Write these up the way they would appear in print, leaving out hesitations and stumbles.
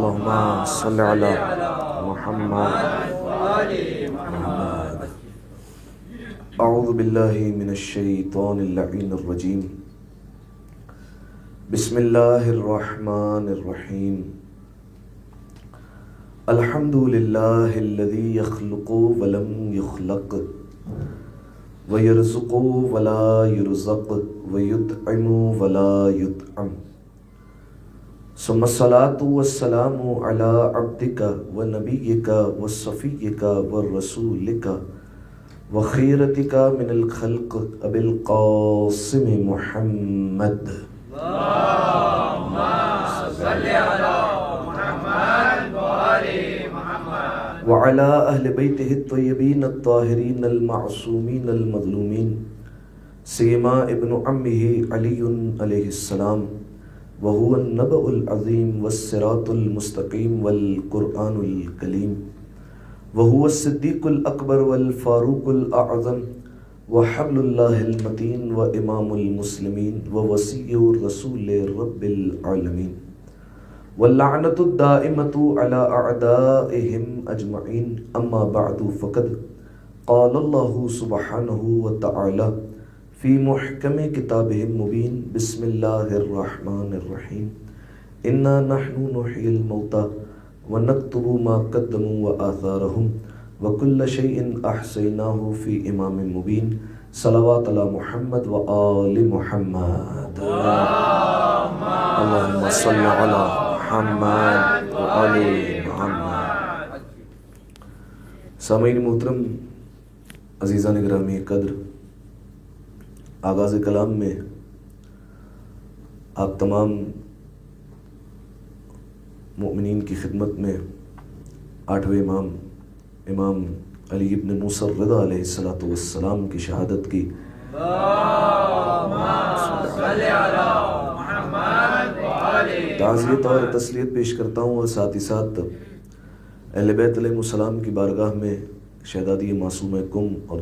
اللهم صل على محمد. اعوذ باللہ من الشیطان اللعین الرجیم. بسم اللہ الرحمن الرحیم. الحمد للہ الذی یخلق ولم یخلق ویرزق ولا یرزق ویطعم ولا یطعم. ثم الصلاة والسلام على عبدك ونبيك وصفيك ورسولك وخيرتك من الخلق أبي القاسم محمد. اللهم صل على محمد وآل محمد وعلى أهل بيته الطيبين الطاهرين المعصومين المظلومين سيما ابن عمه علي عليه السلام وهو النبأ العظيم والصراط المستقيم والقرآن الكريم وهو الصديق الأكبر والفاروق الأعظم وحبل الله المتين وإمام المسلمين ووصي الرسول رب العالمين واللعنة الدائمة على أعدائهم أجمعين. أما بعد فقد قال الله سبحانه وتعالى فی محکم کتابہ المبین. بسم اللہ الرحمن الرحیم. انا نحن نحیی الموتى ونکتب ما قدموا وآثارهم وکل شیء احصیناہ فی امام مبین. صلوات علی محمد وآل محمد. اللہم صل علی محمد وآل محمد. سامعین محترم، عزیزان گرامی قدر، آغاز کلام میں آپ تمام مؤمنین کی خدمت میں آٹھویں امام علی ابن موسیٰ الرضا علیہ السلام کی شہادت کی تعزیت اور تسلیت پیش کرتا ہوں، اور ساتھ ہی ساتھ اہل بیت علیہ السلام کی بارگاہ میں شہزادی معصومہ کم اور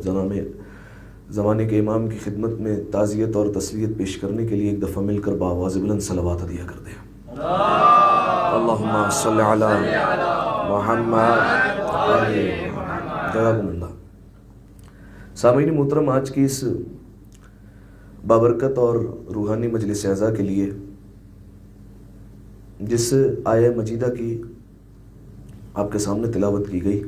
زمانے کے امام کی خدمت میں تعزیت اور تسلیت پیش کرنے کے لیے ایک دفعہ مل کر بآواز بلند صلوات ہدیہ کرتے ہیں. اللہم صل علی محمد. جزاکم اللہ. سامعین محترم، آج کی اس بابرکت اور روحانی مجلس اعزا کے لیے جس آیہ مجیدہ کی آپ کے سامنے تلاوت کی گئی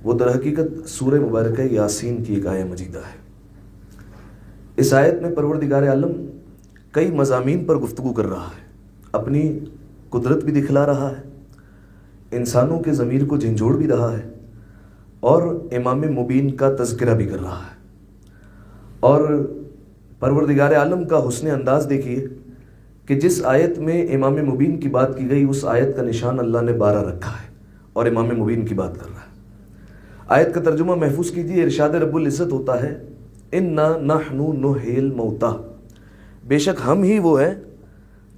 وہ در حقیقت سورہ مبارکہ یاسین کی ایک آیہ مجیدہ ہے. اس آیت میں پروردگار عالم کئی مضامین پر گفتگو کر رہا ہے، اپنی قدرت بھی دکھلا رہا ہے، انسانوں کے ضمیر کو جھنجھوڑ بھی رہا ہے، اور امام مبین کا تذکرہ بھی کر رہا ہے. اور پروردگار عالم کا حسن انداز دیکھیے کہ جس آیت میں امام مبین کی بات کی گئی اس آیت کا نشان اللہ نے 12 رکھا ہے اور امام مبین کی بات کر رہا ہے. آیت کا ترجمہ محفوظ کیجیے. ارشاد رب العزت ہوتا ہے انا نحن نحیی الموتى، بے شک ہم ہی وہ ہیں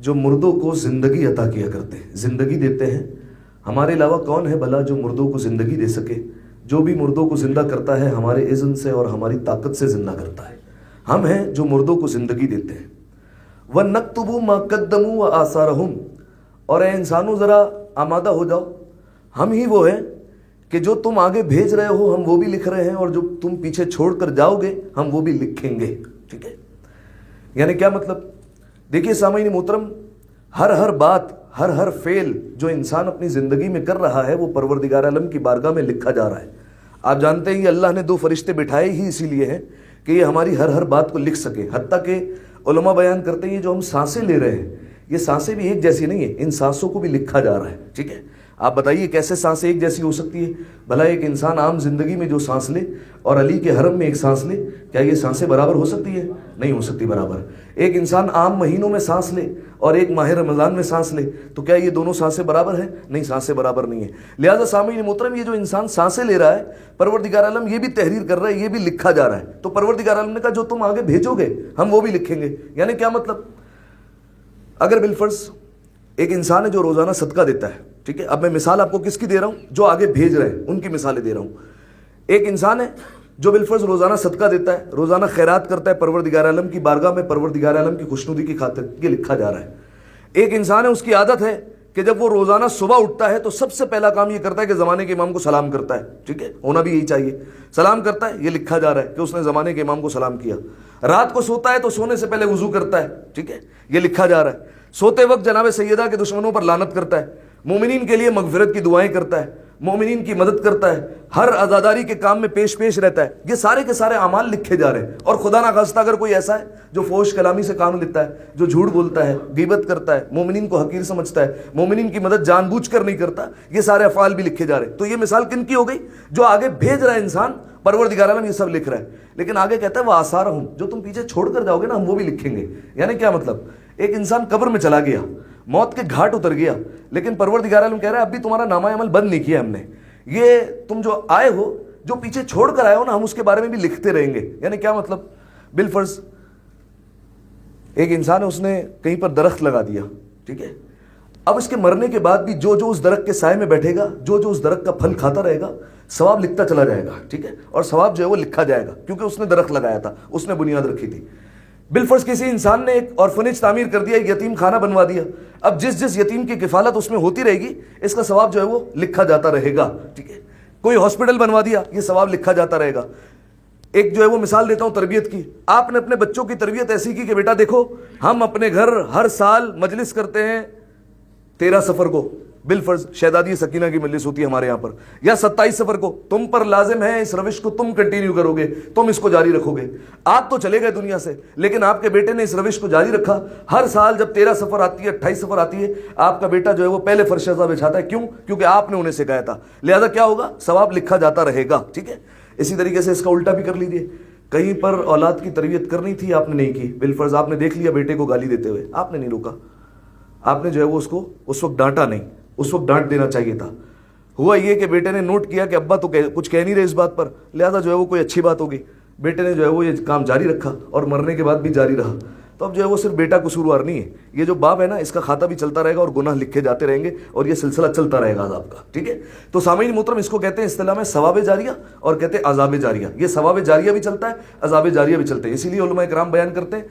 جو مردوں کو زندگی عطا کیا کرتے ہیں، زندگی دیتے ہیں. ہمارے علاوہ کون ہے بھلا جو مردوں کو زندگی دے سکے؟ جو بھی مردوں کو زندہ کرتا ہے ہمارے اذن سے اور ہماری طاقت سے زندہ کرتا ہے. ہم ہیں جو مردوں کو زندگی دیتے ہیں. وَنَكْتُبُ مَا قَدَّمُوا وَآثَارَهُمْ، اور اے انسانوں ذرا آمادہ ہو جاؤ، ہم ہی وہ ہیں کہ جو تم آگے بھیج رہے ہو ہم وہ بھی لکھ رہے ہیں، اور جو تم پیچھے چھوڑ کر جاؤ گے ہم وہ بھی لکھیں گے. ٹھیک ہے، یعنی کیا مطلب؟ دیکھیے سامعین محترم، ہر بات، ہر فعل جو انسان اپنی زندگی میں کر رہا ہے وہ پروردگار عالم کی بارگاہ میں لکھا جا رہا ہے. آپ جانتے ہیں یہ اللہ نے 2 فرشتے بٹھائے ہی اسی لیے ہیں کہ یہ ہماری ہر بات کو لکھ سکے. حتیٰ کہ علماء بیان کرتے ہیں یہ جو ہم سانسیں لے رہے ہیں یہ سانسیں بھی ایک جیسی نہیں ہیں، ان سانسوں کو بھی لکھا جا رہا ہے. ٹھیک ہے، آپ بتائیے کیسے سانسیں ایک جیسی ہو سکتی ہے؟ بھلا ایک انسان عام زندگی میں جو سانس لے اور علی کے حرم میں ایک سانس لے، کیا یہ سانسیں برابر ہو سکتی ہے؟ نہیں ہو سکتی برابر. ایک انسان عام مہینوں میں سانس لے اور ایک ماہ رمضان میں سانس لے تو کیا یہ دونوں سانسیں برابر ہیں؟ نہیں، سانسیں برابر نہیں ہیں. لہٰذا سامعین محترم، یہ جو انسان سانسیں لے رہا ہے پروردگار عالم یہ بھی تحریر کر رہا ہے، یہ بھی لکھا جا رہا ہے. تو پروردگار عالم نے کہا جو تم آگے بھیجو گے ہم وہ بھی لکھیں گے. یعنی کیا مطلب؟ اگر بالفرض ایک انسان ہے جو روزانہ صدقہ دیتا ہے، ٹھیک ہے، اب میں مثال آپ کو کس کی دے رہا ہوں؟ جو آگے بھیج رہے ہیں ان کی مثالیں دے رہا ہوں. ایک انسان ہے جو بالفرض روزانہ صدقہ دیتا ہے، روزانہ خیرات کرتا ہے پروردگار عالم کی بارگاہ میں، پروردگار عالم کی خوشنودی کی خاطر، یہ لکھا جا رہا ہے. ایک انسان ہے اس کی عادت ہے کہ جب وہ روزانہ صبح اٹھتا ہے تو سب سے پہلا کام یہ کرتا ہے کہ زمانے کے امام کو سلام کرتا ہے. ٹھیک ہے, ہونا بھی یہی چاہیے. سلام کرتا ہے, یہ لکھا جا رہا ہے کہ اس نے زمانے کے امام کو سلام کیا. رات کو سوتا ہے تو سونے سے پہلے وضو کرتا ہے. ٹھیک ہے, یہ لکھا جا رہا ہے. سوتے وقت جناب سیدہ کے دشمنوں پر لعنت کرتا ہے. مومنین کے لیے مغفرت کی دعائیں کرتا ہے, مومنین کی مدد کرتا ہے, ہر عزاداری کے کام میں پیش رہتا ہے. یہ سارے کے سارے اعمال لکھے جا رہے ہیں. اور خدا نخواستہ اگر کوئی ایسا ہے جو فحش کلامی سے کام لیتا ہے, جو جھوٹ بولتا ہے, غیبت کرتا ہے, مومنین کو حقیر سمجھتا ہے, مومنین کی مدد جان بوجھ کر نہیں کرتا, یہ سارے افعال بھی لکھے جا رہے ہیں. تو یہ مثال کن کی ہو گئی؟ جو آگے بھیج رہا ہے انسان, پروردگار عالم یہ سب لکھ رہا ہے. لیکن آگے کہتا ہے وہ آثارہم, جو تم پیچھے چھوڑ کر جاؤ گے نا ہم وہ بھی لکھیں گے. یعنی کیا مطلب؟ ایک انسان قبر میں چلا گیا, موت کے گھاٹ اتر گیا, لیکن پروردگار عالم کہہ رہا ہے اب بھی تمہارا نامہ عمل بند نہیں کیا ہم نے. یہ تم جو آئے ہو, جو پیچھے چھوڑ کر آئے ہو نا, ہم اس کے بارے میں بھی لکھتے رہیں گے. یعنی کیا مطلب؟ بالفرض ایک انسان ہے, اس نے کہیں پر درخت لگا دیا. ٹھیک ہے, اب اس کے مرنے کے بعد بھی جو جو اس درخت کے سائے میں بیٹھے گا, جو جو اس درخت کا پھل کھاتا رہے گا, ثواب لکھتا چلا جائے گا. ٹھیک ہے, اور ثواب جو ہے وہ لکھا جائے گا کیونکہ اس نے درخت لگایا تھا, اس نے بنیاد رکھی تھی. بالفرض کسی انسان نے ایک آرفنیج تعمیر کر دیا, ایک یتیم خانہ بنوا دیا. اب جس جس یتیم کی کفالت اس میں ہوتی رہے گی, اس کا ثواب جو ہے وہ لکھا جاتا رہے گا. ٹھیک ہے, کوئی ہاسپٹل بنوا دیا, یہ ثواب لکھا جاتا رہے گا. ایک جو ہے وہ مثال دیتا ہوں تربیت کی. آپ نے اپنے بچوں کی تربیت ایسی کی کہ بیٹا دیکھو ہم اپنے گھر ہر سال مجلس کرتے ہیں 13 سفر کو, بالفرض شہزادی سکینہ کی مجلس ہوتی ہے ہمارے یہاں پر, یا 27 سفر کو. تم پر لازم ہے اس روش کو تم کنٹینیو کرو گے, تم اس کو جاری رکھو گے. آپ تو چلے گئے دنیا سے, لیکن آپ کے بیٹے نے اس روش کو جاری رکھا. ہر سال جب 13 سفر آتی ہے, 28 سفر آتی ہے, آپ کا بیٹا جو ہے وہ پہلے فرش ازا بچھاتا ہے. کیوں؟ کیونکہ آپ نے انہیں سکھایا تھا. لہذا کیا ہوگا؟ ثواب لکھا جاتا رہے گا. ٹھیک ہے, اسی طریقے سے اس کا الٹا بھی کر لیجیے. کہیں پر اولاد کی تربیت کرنی تھی, آپ نے نہیں کی. بالفرض آپ نے دیکھ لیا بیٹے کو گالی دیتے ہوئے, آپ نے نہیں روکا, آپ نے جو ہے وہ اس کو اس وقت ڈانٹا نہیں, اس وقت ڈانٹ دینا چاہیے تھا. ہوا یہ کہ بیٹے نے نوٹ کیا کہ ابا تو کچھ کہہ نہیں رہے اس بات پر, لہذا جو ہے وہ کوئی اچھی بات ہوگی. بیٹے نے جو ہے وہ یہ کام جاری رکھا اور مرنے کے بعد بھی جاری رہا. تو اب جو ہے وہ صرف بیٹا قصوروار نہیں ہے, یہ جو باپ ہے نا اس کا کھاتہ بھی چلتا رہے گا اور گناہ لکھے جاتے رہیں گے اور یہ سلسلہ چلتا رہے گا عذاب کا. ٹھیک ہے, تو سامعین محترم اس کو کہتے ہیں اصطلاح میں ثواب جاریہ اور کہتے ہیں عذاب جاریہ. یہ ثواب جاریہ بھی چلتا ہے, عذاب جاریہ بھی چلتے ہیں. اسی لیے علماء کرام بیان کرتے ہیں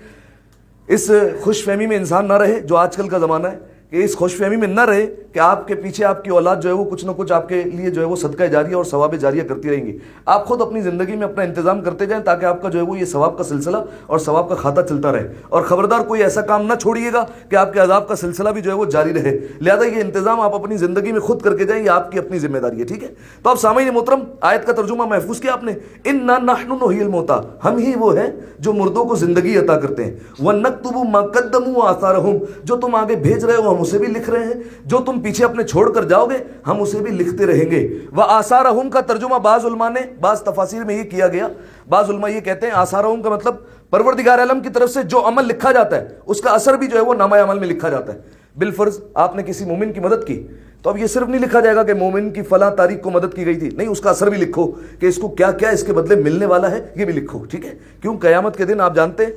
اس خوش فہمی میں انسان نہ رہے جو آج کل کا زمانہ ہے, کہ اس خوش فہمی میں نہ رہے کہ آپ کے پیچھے آپ کی اولاد جو ہے وہ کچھ نہ کچھ آپ کے لیے جو ہے وہ صدقہ جاریہ اور ثواب جاریہ کرتی رہیں گی. آپ خود اپنی زندگی میں اپنا انتظام کرتے جائیں تاکہ آپ کا جو ہے وہ یہ ثواب کا سلسلہ اور ثواب کا کھاتہ چلتا رہے. اور خبردار کوئی ایسا کام نہ چھوڑیے گا کہ آپ کے عذاب کا سلسلہ بھی جو ہے وہ جاری رہے. لہذا یہ انتظام آپ اپنی زندگی میں خود کر کے جائیں, یہ آپ کی اپنی ذمہ داری ہے. ٹھیک ہے, تو اب سامعین محترم آیت کا ترجمہ محفوظ کیا آپ نے, انا نحن نحیی الموتى, ہم ہی وہ ہیں جو مردوں کو زندگی عطا کرتے ہیں. ونکتب ما قدموا آثارہم, جو تم آگے بھیج رہے ہو ہم اسے بھی لکھ رہے ہیں, جو تم پیچھے اپنے چھوڑ کر جاؤ گے ہم اسے بھی لکھتے رہیں گے. وآثارہم کا ترجمہ بعض علماء نے بعض تفاسیر میں یہ کیا گیا, بعض علماء یہ کہتے ہیں آثارہم کا مطلب پروردگار عالم کی طرف سے جو عمل لکھا جاتا ہے اس کا اثر بھی جو ہے وہ نامہ عمل میں لکھا جاتا ہے. بالفرض آپ نے کسی مومن کی مدد کی تو اب یہ صرف نہیں لکھا جائے گا کہ مومن کی فلاں تاریخ کو مدد کی گئی تھی, نہیں, اس کا اثر بھی لکھو کہ اس کو کیا کیا اس کے بدلے ملنے والا ہے, یہ بھی لکھو. ٹھیک ہے, کیوں قیامت کے دن آپ جانتے ہیں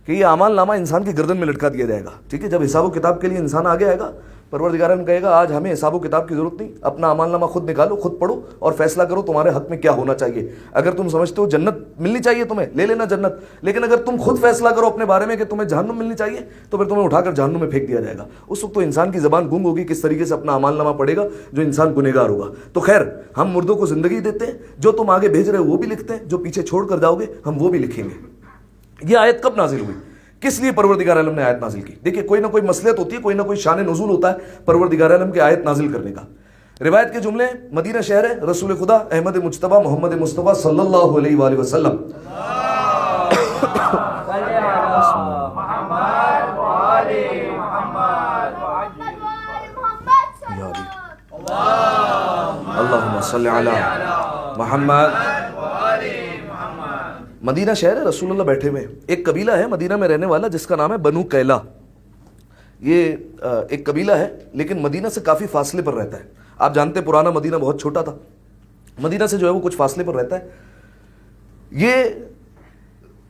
کہ یہ اعمال نامہ انسان کی گردن میں لٹکا دیا جائے گا. ٹھیک ہے, جب حساب و کتاب کے لیے انسان آگے آئے گا پروردگار نے کہے گا آج ہمیں حساب و کتاب کی ضرورت نہیں, اپنا اعمال نامہ خود نکالو, خود پڑھو اور فیصلہ کرو تمہارے حق میں کیا ہونا چاہیے. اگر تم سمجھتے ہو جنت ملنی چاہیے تمہیں لے لینا جنت, لیکن اگر تم خود فیصلہ کرو اپنے بارے میں کہ تمہیں جہنم ملنی چاہیے تو پھر تمہیں اٹھا کر جہنم میں پھینک دیا جائے گا. اس وقت تو انسان کی زبان گنگ ہوگی کس طریقے سے اپنا اعمال نامہ پڑھے گا جو انسان گنہگار ہوگا. تو خیر, ہم مردوں کو زندگی دیتے ہیں, جو تم آگے بھیج رہے ہو وہ بھی لکھتے ہیں, جو پیچھے چھوڑ کر جاؤ گے ہم وہ بھی لکھیں گے. یہ آیت کب نازل ہوئی, کس لیے پروردگار عالم نے آیت نازل کی؟ دیکھیے کوئی نہ کوئی مصلحت ہوتی ہے, کوئی نہ کوئی شان نزول ہوتا ہے پروردگار عالم کے آیت نازل کرنے کا. روایت کے جملے, مدینہ شہر ہے, رسول خدا احمد مجتبیٰ محمد مصطفیٰ صلی اللہ علیہ وآلہ وسلم اللہم صلی علی محمد. مدینہ شہر ہے, رسول اللہ بیٹھے ہوئے. ایک قبیلہ ہے مدینہ میں رہنے والا جس کا نام ہے بنو قیلہ. یہ ایک قبیلہ ہے لیکن مدینہ سے کافی فاصلے پر رہتا ہے. آپ جانتے ہیں پرانا مدینہ بہت چھوٹا تھا, مدینہ سے جو ہے وہ کچھ فاصلے پر رہتا ہے. یہ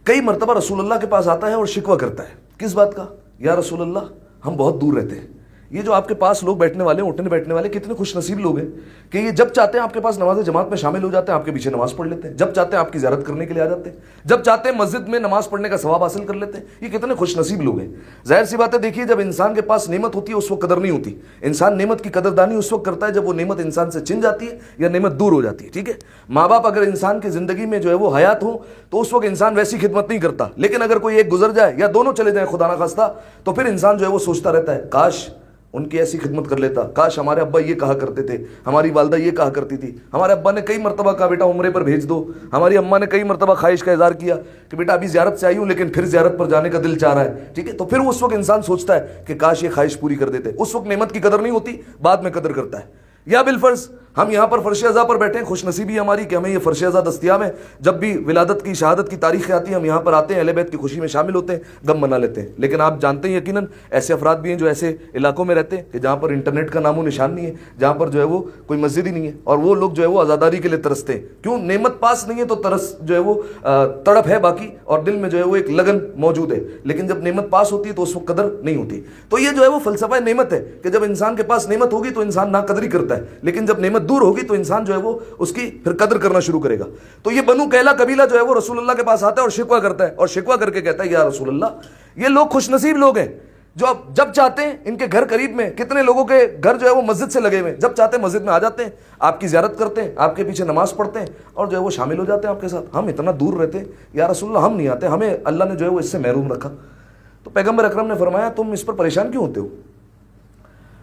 کئی مرتبہ رسول اللہ کے پاس آتا ہے اور شکوہ کرتا ہے. کس بات کا؟ یا رسول اللہ ہم بہت دور رہتے ہیں, یہ جو آپ کے پاس لوگ بیٹھنے والے اٹھنے بیٹھنے والے کتنے خوش نصیب لوگ ہیں کہ یہ جب چاہتے ہیں آپ کے پاس نماز جماعت میں شامل ہو جاتے ہیں, آپ کے پیچھے نماز پڑھ لیتے ہیں, جب چاہتے ہیں آپ کی زیارت کرنے کے لیے آ جاتے ہیں, جب چاہتے ہیں مسجد میں نماز پڑھنے کا ثواب حاصل کر لیتے ہیں. یہ کتنے خوش نصیب لوگ ہیں. ظاہر سی بات ہے, دیکھیے جب انسان کے پاس نعمت ہوتی ہے اس وقت قدر نہیں ہوتی. انسان نعمت کی قدردانی اس وقت کرتا ہے جب وہ نعمت انسان سے چھن جاتی ہے یا نعمت دور ہو جاتی ہے. ٹھیک ہے, ماں باپ اگر انسان کی زندگی میں جو ہے وہ حیات ہوں تو اس وقت انسان ویسی خدمت نہیں کرتا, لیکن اگر کوئی ایک گزر جائے یا دونوں چلے جائیں خدا نخواستہ تو پھر انسان جو ہے وہ سوچتا رہتا ہے کاش ان کی ایسی خدمت کر لیتا, کاش ہمارے ابا یہ کہا کرتے تھے, ہماری والدہ یہ کہا کرتی تھی, ہمارے ابا نے کئی مرتبہ کہا بیٹا عمرے پر بھیج دو, ہماری اماں نے کئی مرتبہ خواہش کا اظہار کیا کہ بیٹا ابھی زیارت سے آئی ہوں لیکن پھر زیارت پر جانے کا دل چاہ رہا ہے. ٹھیک ہے, تو پھر اس وقت انسان سوچتا ہے کہ کاش یہ خواہش پوری کر دیتے. اس وقت نعمت کی قدر نہیں ہوتی, بعد میں قدر کرتا ہے. یا بالفرض ہم یہاں پر فرش ازا پر بیٹھے ہیں, خوش نصیبی ہماری کہ ہمیں یہ فرش ازا دستیاب ہے. جب بھی ولادت کی شہادت کی تاریخیں آتی ہیں ہم یہاں پر آتے ہیں, اہل بیت کی خوشی میں شامل ہوتے ہیں, غم منا لیتے ہیں. لیکن آپ جانتے ہیں یقیناً ایسے افراد بھی ہیں جو ایسے علاقوں میں رہتے ہیں کہ جہاں پر انٹرنیٹ کا نام و نشان نہیں ہے, جہاں پر جو ہے وہ کوئی مسجد ہی نہیں ہے, اور وہ لوگ جو ہے وہ آزاداری کے لیے ترستے ہیں. کیوں؟ نعمت پاس نہیں ہے تو ترس جو ہے وہ تڑپ ہے باقی, اور دل میں جو ہے وہ ایک لگن موجود ہے. لیکن جب نعمت پاس ہوتی ہے تو اس وقت قدر نہیں ہوتی. تو یہ جو ہے وہ فلسفہ نعمت ہے کہ جب انسان کے پاس نعمت ہوگی تو انسان ناقدری کرتا ہے, لیکن جب نعمت دور ہوگی تو انسان جو ہے وہ اس کی پھر قدر کرنا شروع کرے گا. تو یہ بنو کیلا قبیلہ جو ہے وہ رسول اللہ کے پاس آتا ہے اور شکوہ کرتا ہے, اور شکوہ کر کے کہتا ہے یا رسول اللہ یہ لوگ خوش نصیب لوگ ہیں جو اب جب چاہتے ہیں, ان کے گھر قریب میں کتنے لوگوں کے گھر جو ہے وہ مسجد سے لگے ہوئے, جب چاہتے ہیں مسجد میں آ جاتے ہیں, آپ کی زیارت کرتے ہیں, آپ کے پیچھے نماز پڑھتے ہیں اور جو ہے وہ شامل ہو جاتے ہیں آپ کے ساتھ. ہم اتنا دور رہتے ہیں یا رسول اللہ ہم نہیں آتے, ہمیں اللہ نے جو ہے وہ اس سے محروم رکھا. تو پیغمبر اکرم نے فرمایا تم اس پر پریشان کیوں ہوتے ہو؟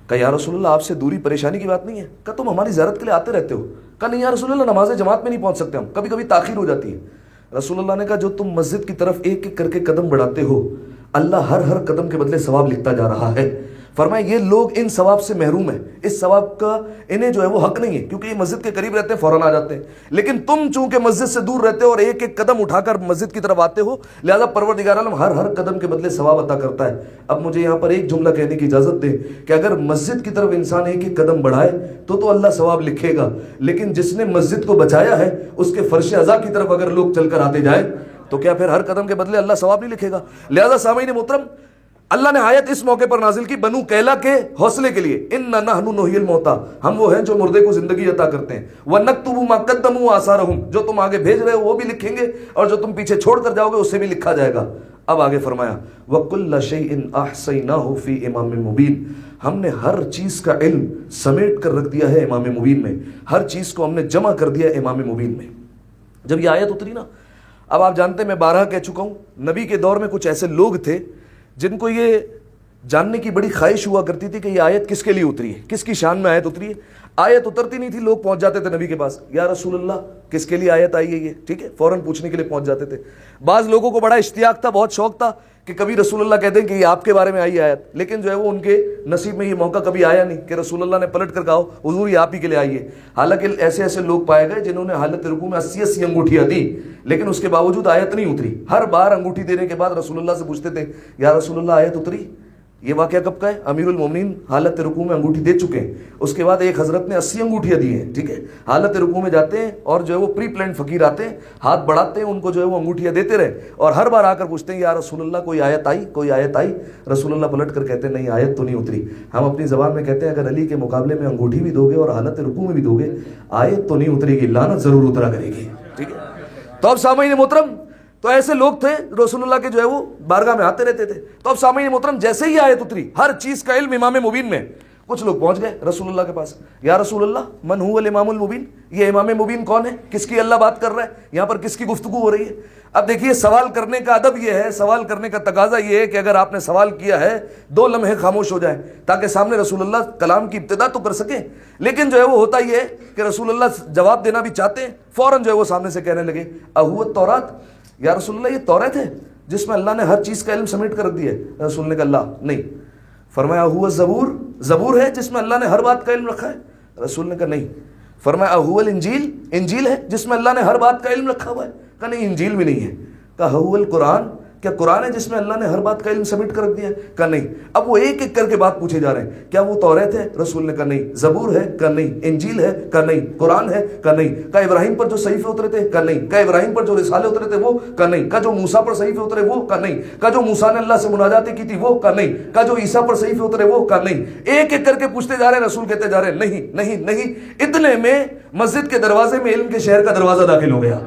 کہا یا رسول اللہ آپ سے دوری پریشانی کی بات نہیں ہے. کہا تم ہماری زیارت کے لیے آتے رہتے ہو. کہا نہیں یا رسول اللہ نماز جماعت میں نہیں پہنچ سکتے ہم, کبھی کبھی تاخیر ہو جاتی ہے. رسول اللہ نے کہا جو تم مسجد کی طرف ایک ایک کر کے قدم بڑھاتے ہو اللہ ہر قدم کے بدلے ثواب لکھتا جا رہا ہے. فرمایا یہ لوگ ان ثواب سے محروم ہیں, اس ثواب کا انہیں جو ہے وہ حق نہیں ہے کیونکہ یہ مسجد کے قریب رہتے ہیں فوراً آ جاتے ہیں. لیکن تم چونکہ مسجد سے دور رہتے ہو اور ایک ایک قدم اٹھا کر مسجد کی طرف آتے ہو, لہذا پروردگار عالم ہر قدم کے بدلے ثواب عطا کرتا ہے. اب مجھے یہاں پر ایک جملہ کہنے کی اجازت دیں کہ اگر مسجد کی طرف انسان ایک ایک قدم بڑھائے تو اللہ ثواب لکھے گا, لیکن جس نے مسجد کو بچایا ہے اس کے فرش ازا کی طرف اگر لوگ چل کر آتے جائیں تو کیا پھر ہر قدم کے بدلے اللہ ثواب نہیں لکھے گا؟ لہذا سامعین محترم اللہ نے آیت اس موقع پر نازل کی بنو کیلا کے حوصلے کے لیے, اِنَّا نَحْنُ نُحْيِي الْمَوْتَىٰ, ہم وہ ہیں جو مردے کو زندگی عطا کرتے ہیں, وَنَكْتُبُ مَا قَدَّمُوا وَآثَارَهُمْ, جو تم آگے بھیج رہے ہو وہ بھی لکھیں گے اور جو تم پیچھے چھوڑ کر جاؤ گے اسے بھی لکھا جائے گا. اب آگے فرمایا وَكُلَّ شَيْءٍ أَحْصَيْنَاهُ فِي إِمَامٍ مُبِينٍ, ہم نے ہر چیز کا علم سمیٹ کر رکھ دیا ہے امام مبین میں, ہر چیز کو ہم نے جمع کر دیا ہے امام مبین میں. جب یہ آیت اتری نا, اب آپ جانتے ہیں میں بارہا کہہ چکا ہوں نبی کے دور میں کچھ ایسے لوگ تھے جن کو یہ جاننے کی بڑی خواہش ہوا کرتی تھی کہ یہ آیت کس کے لیے اتری ہے, کس کی شان میں آیت اتری ہے. آیت اترتی نہیں تھی, لوگ پہنچ جاتے تھے نبی کے پاس, یا رسول اللہ کس کے لیے آیت آئی ہے یہ, ٹھیک ہے, فوراً پوچھنے کے لیے پہنچ جاتے تھے. بعض لوگوں کو بڑا اشتیاق تھا, بہت شوق تھا کہ کبھی رسول اللہ کہتے ہیں کہ یہ آپ کے بارے میں آئی آیت, لیکن جو ہے وہ ان کے نصیب میں یہ موقع کبھی آیا نہیں کہ رسول اللہ نے پلٹ کر کہا حضور یہ آپ ہی کے لیے آئی ہے. حالانکہ ایسے لوگ پائے گئے جنہوں نے حالت رکوع میں 80 انگوٹھیاں دی, لیکن اس کے باوجود آیت نہیں اتری. ہر بار انگوٹھی دینے کے بعد رسول اللہ سے پوچھتے تھے یا رسول اللہ آیت اتری؟ یہ واقعہ کب کا ہے؟ امیر المومنین حالت رکوع میں انگوٹھی دے چکے ہیں, اس کے بعد ایک حضرت نے 80 انگوٹھیاں دی ہیں, ٹھیک ہے, حالت رکوع میں جاتے ہیں اور جو ہے وہ پری پلانڈ فقیر آتے ہیں, ہاتھ بڑھاتے ہیں, ان کو جو ہے وہ انگوٹھیاں دیتے رہے اور ہر بار آ کر پوچھتے ہیں یا رسول اللہ کوئی آیت آئی, کوئی آیت آئی؟ رسول اللہ پلٹ کر کہتے ہیں نہیں آیت تو نہیں اتری. ہم اپنی زبان میں کہتے ہیں اگر علی کے مقابلے میں انگوٹھی بھی دو گے اور حالت رکوع میں بھی دو گے آیت تو نہیں اترے گی, لعنت ضرور اترا کرے گی, ٹھیک ہے. تو اب سامعین محترم تو ایسے لوگ تھے رسول اللہ کے جو ہے وہ بارگاہ میں آتے رہتے تھے. تو اب سامعین محترم جیسے ہی آیت اتری ہر چیز کا علم امام مبین میں, کچھ لوگ پہنچ گئے رسول اللہ کے پاس, یا رسول اللہ من هو الامام المبین, یہ امام مبین کون ہے, کس کی اللہ بات کر رہا ہے, یہاں پر کس کی گفتگو ہو رہی ہے. اب دیکھیے سوال کرنے کا ادب یہ ہے, سوال کرنے کا تقاضا یہ ہے کہ اگر آپ نے سوال کیا ہے 2 لمحے خاموش ہو جائیں تاکہ سامنے رسول اللہ کلام کی ابتدا تو کر سکیں. لیکن جو ہے وہ ہوتا یہ ہے کہ رسول اللہ جواب دینا بھی چاہتے ہیں, فوراً جو ہے وہ سامنے سے کہنے لگے اہو التورات, یا رسول اللہ یہ توریت ہے جس میں اللہ نے ہر چیز کا علم سمیٹ کر رکھ دیا ہے؟ رسول نے کہا اللہ نہیں. فرمایا اہو الزبور, زبور ہے جس میں اللہ نے ہر بات کا علم رکھا ہے؟ رسول نے کہا نہیں. فرمایا اہو الانجیل, انجیل ہے جس میں اللہ نے ہر بات کا علم رکھا ہوا ہے؟ کہا نہیں انجیل بھی نہیں ہے. کہا اہو القرآن, کیا قرآن ہے جس میں اللہ نے ہر بات کا علم سبمٹ کر رکھ دیا ہے؟ کہا نہیں۔ اب وہ ایک ایک کر کے بات پوچھے جا رہے ہیں، کیا وہ توریت ہے؟ رسول نے کہا نہیں۔ زبور ہے؟ کہا نہیں۔ انجیل ہے؟ کہا نہیں۔ قرآن ہے؟ کہا نہیں۔ کہا ابراہیم پر جو صحیفے اترے تھے؟ کہا نہیں۔ کہا ابراہیم پر جو رسالے اترے تھے وہ؟ کہا نہیں۔ کہا جو موسیٰ پر صحیفے اترے وہ؟ کہا نہیں۔ کہا جو موسیٰ نے اللہ سے مناجاتیں کی تھی وہ؟ کہا نہیں۔ کہا جو عیسیٰ پر صحیفے اترے وہ؟ کہا نہیں۔ ایک ایک کر کے پوچھتے جا رہے ہیں، رسول کہتے جا رہے ہیں نہیں نہیں نہیں۔ اتنے میں مسجد کے دروازے میں علم کے شہر کا دروازہ داخل ہو گیا۔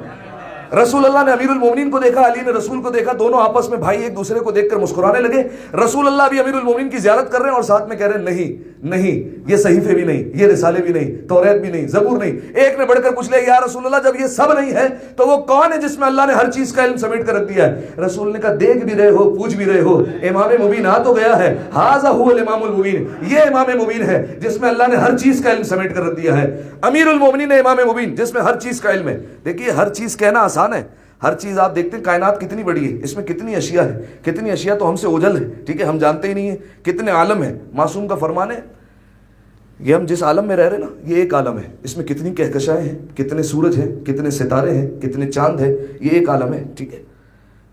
رسول اللہ نے امیر المومنین کو دیکھا، علی نے رسول کو دیکھا، دونوں آپس میں بھائی ایک دوسرے کو دیکھ کر مسکرانے لگے۔ رسول اللہ بھی امیر المومنین کی زیارت کر رہے ہیں اور ساتھ میں کہہ رہے ہیں نہیں نہیں، یہ صحیفے بھی نہیں، یہ رسالے بھی نہیں، توریت بھی نہیں، زبور نہیں۔ ایک نے بڑھ کر پوچھ لیا یا رسول اللہ جب یہ سب نہیں ہے تو وہ کون ہے جس میں اللہ نے ہر چیز کا علم سمیٹ کر رکھ دیا ہے؟ رسول نے کہا دیکھ بھی رہے ہو، پوچھ بھی رہے ہو، امام مبین آ تو گیا ہے، ھذا هو الامام المبین، یہ امام مبین ہے جس میں اللہ نے ہر چیز کا علم سمیٹ کر رکھ دیا ہے۔ امیر المومنین امام مبین جس میں ہر چیز کا علم ہے۔ دیکھیے ہر چیز کہنا آسان ہے، ہر چیز آپ دیکھتے ہیں کائنات کتنی بڑی ہے، اس میں کتنی اشیاء ہے، کتنی اشیاء تو ہم سے اوجھل ہے، ٹھیک ہے، ہم جانتے ہی نہیں ہیں، کتنے عالم ہیں۔ معصوم کا فرمان ہے یہ ہم جس عالم میں رہ رہے نا یہ ایک عالم ہے، اس میں کتنی کہکشائیں ہیں، کتنے سورج ہیں، کتنے ستارے ہیں، کتنے چاند ہیں، یہ ایک عالم ہے، ٹھیک ہے۔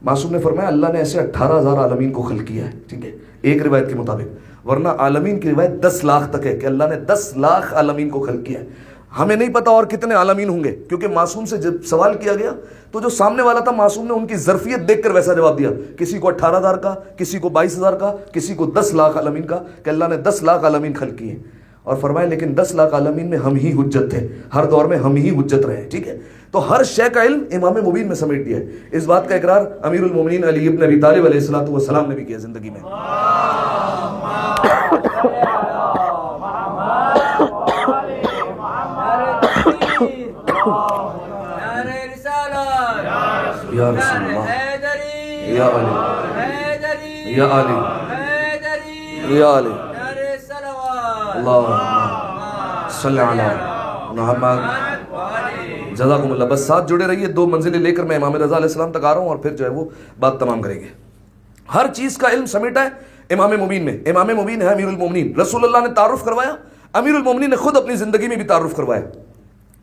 معصوم نے فرمایا اللہ نے ایسے 18,000 عالمین کو خلق کیا ہے، ٹھیک ہے، ایک روایت کے مطابق، ورنہ عالمین کی روایت 10 لاکھ تک ہے کہ اللہ نے 10 لاکھ عالمین کو خلق کیا ہے۔ ہمیں نہیں پتا اور کتنے عالمین ہوں گے، کیونکہ معصوم سے جب سوال کیا گیا تو جو سامنے والا تھا معصوم نے ان کی ظرفیت دیکھ کر ویسا جواب دیا، کسی کو 18,000 کا، کسی کو 22,000 کا، کسی کو 10 لاکھ عالمین کا، کہ اللہ نے 10 لاکھ عالمین خلق کیے، اور فرمایا لیکن 10 لاکھ عالمین میں ہم ہی حجت تھے، ہر دور میں ہم ہی حجت رہے، ٹھیک ہے۔ تو ہر شے کا علم امام مبین میں سمیٹ دیا ہے۔ اس بات کا اقرار امیر المومنین علی ابن ابی طالب علیہ السلام نے بھی کیا زندگی میں۔ یا رسول اللہ، یا علی، یا علی، یا علی، اللہم صلی علی محمد۔ جزاکم اللہ۔ بس ساتھ جڑے رہیے، 2 منزلیں لے کر میں امام رضا علیہ السلام تک آ رہا ہوں اور پھر جو ہے وہ بات تمام کریں گے۔ ہر چیز کا علم سمیٹا ہے امام مبین میں۔ امام مبین ہے امیر المومنین، رسول اللہ نے تعارف کروایا، امیر المومنین نے خود اپنی زندگی میں بھی تعارف کروایا۔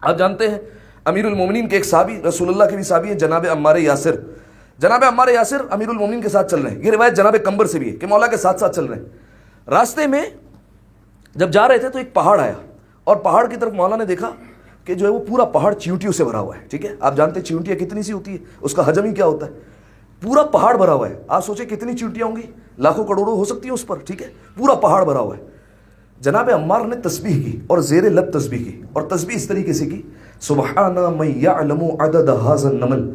آپ جانتے ہیں امیر المومنین کے ایک صحابی، رسول اللہ کے بھی صحابی ہیں، جناب عمار یاسر۔ جناب عمار یاسر امیر المومنین کے ساتھ چل رہے ہیں، یہ روایت جناب قنبر سے بھی ہے کہ مولا کے ساتھ ساتھ چل رہے ہیں۔ راستے میں جب جا رہے تھے تو ایک پہاڑ آیا، اور پہاڑ کی طرف مولا نے دیکھا کہ جو ہے وہ پورا پہاڑ چیونٹیوں سے بھرا ہوا ہے، ٹھیک ہے۔ آپ جانتے ہیں چیونٹیاں کتنی سی ہوتی ہے، اس کا حجم ہی کیا ہوتا ہے، پورا پہاڑ بھرا ہوا ہے۔ آپ سوچیں کتنی چیونٹیاں ہوں گی، لاکھوں کروڑوں ہو سکتی ہیں اس پر، ٹھیک ہے، پورا پہاڑ بھرا ہوا ہے۔ جناب عمار نے تسبیح کی اور زیر لب تسبیح کی، اور تسبیح اس طریقے سے کی، سبحان من یعلم عدد ھذا النمل،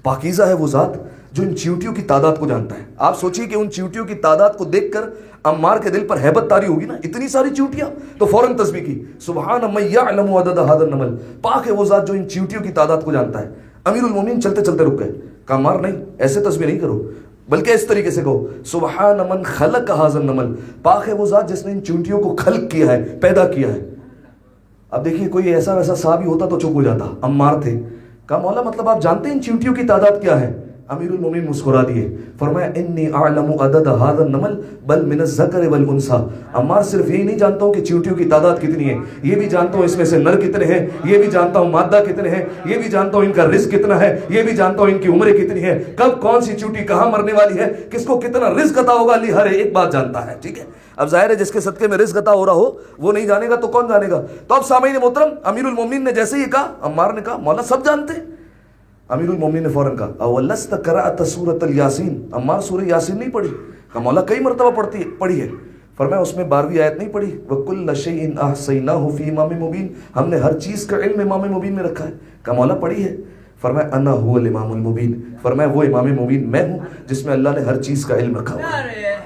پاکیزہ ہے وہ ذات جو ان چیونٹیوں کی تعداد کو جانتا ہے۔ آپ سوچیے کہ ان چیونٹیوں کی تعداد کو دیکھ کر عمار کے دل پر ہیبت طاری ہوگی نا، اتنی ساری چیونٹیاں، تو فوراً تسبیح کی، سبحان من یعلم عدد ھذا النمل، پاک ہے وہ ذات جو ان چیونٹیوں کی تعداد کو جانتا ہے۔ امیر المومنین چلتے چلتے رک گئے، کہا عمار نہیں، ایسے تسبیح نہیں کرو، بلکہ اس طریقے سے کہو، سبحان من خلق ھذا النمل، پاک ہے وہ ذات جس نے ان چیونٹیوں کو خلق کیا ہے، پیدا کیا ہے۔ اب دیکھیے کوئی ایسا ویسا صحابی ہوتا تو چپ ہو جاتا، عمار تھے، کہا مولا مطلب آپ جانتے ہیں ان چیونٹیوں کی تعداد کیا ہے؟ امیر المومنین مسکرا دیے، فرمایا انی اعلم عدد ھذا النمل بل من الذکر والانثی، عمار صرف یہی نہیں جانتا ہوں کہ چیونٹیوں کی تعداد کتنی ہے، یہ بھی جانتا ہوں اس میں سے نر کتنے ہیں، یہ بھی جانتا ہوں مادہ کتنے ہیں، یہ بھی جانتا ہوں ان کا رزق کتنا ہے، یہ بھی جانتا ہوں ان کی عمریں کتنی ہے، کب کون سی چیونٹی کہاں مرنے والی ہے، کس کو کتنا رزق عطا ہوگا، علی ہر ایک بات جانتا ہے، ٹھیک ہے۔ اب ظاہر ہے جس کے صدقے میں رزق عطا ہو رہا ہو وہ نہیں جانے گا تو کون جانے گا۔ تو اب سامعین محترم، امیر المومنین نے جیسے ہی کہا، عمار نے کہا مولا سب جانتے ہیں۔ امیر المومنین نے فوراً کہا اولست قرأت سورۃ الیاسین، عمار سورہ یاسین نہیں پڑھی؟ کہا مولا کئی مرتبہ پڑھی ہے۔ فرمایا اس میں 12ویں آیت نہیں پڑھی، وَكُلَّ شَيْءٍ أَحْصَيْنَاهُ فِي إِمَامٍ مُبِينٍ، ہم نے ہر چیز کا علم امام مبین میں رکھا ہے۔ کہا مولا پڑھی ہے؟ فرمایا انا هو الامام المبین، فرمایا وہ امام مبین میں ہوں جس میں اللہ نے ہر چیز کا علم رکھا ہوا ہے۔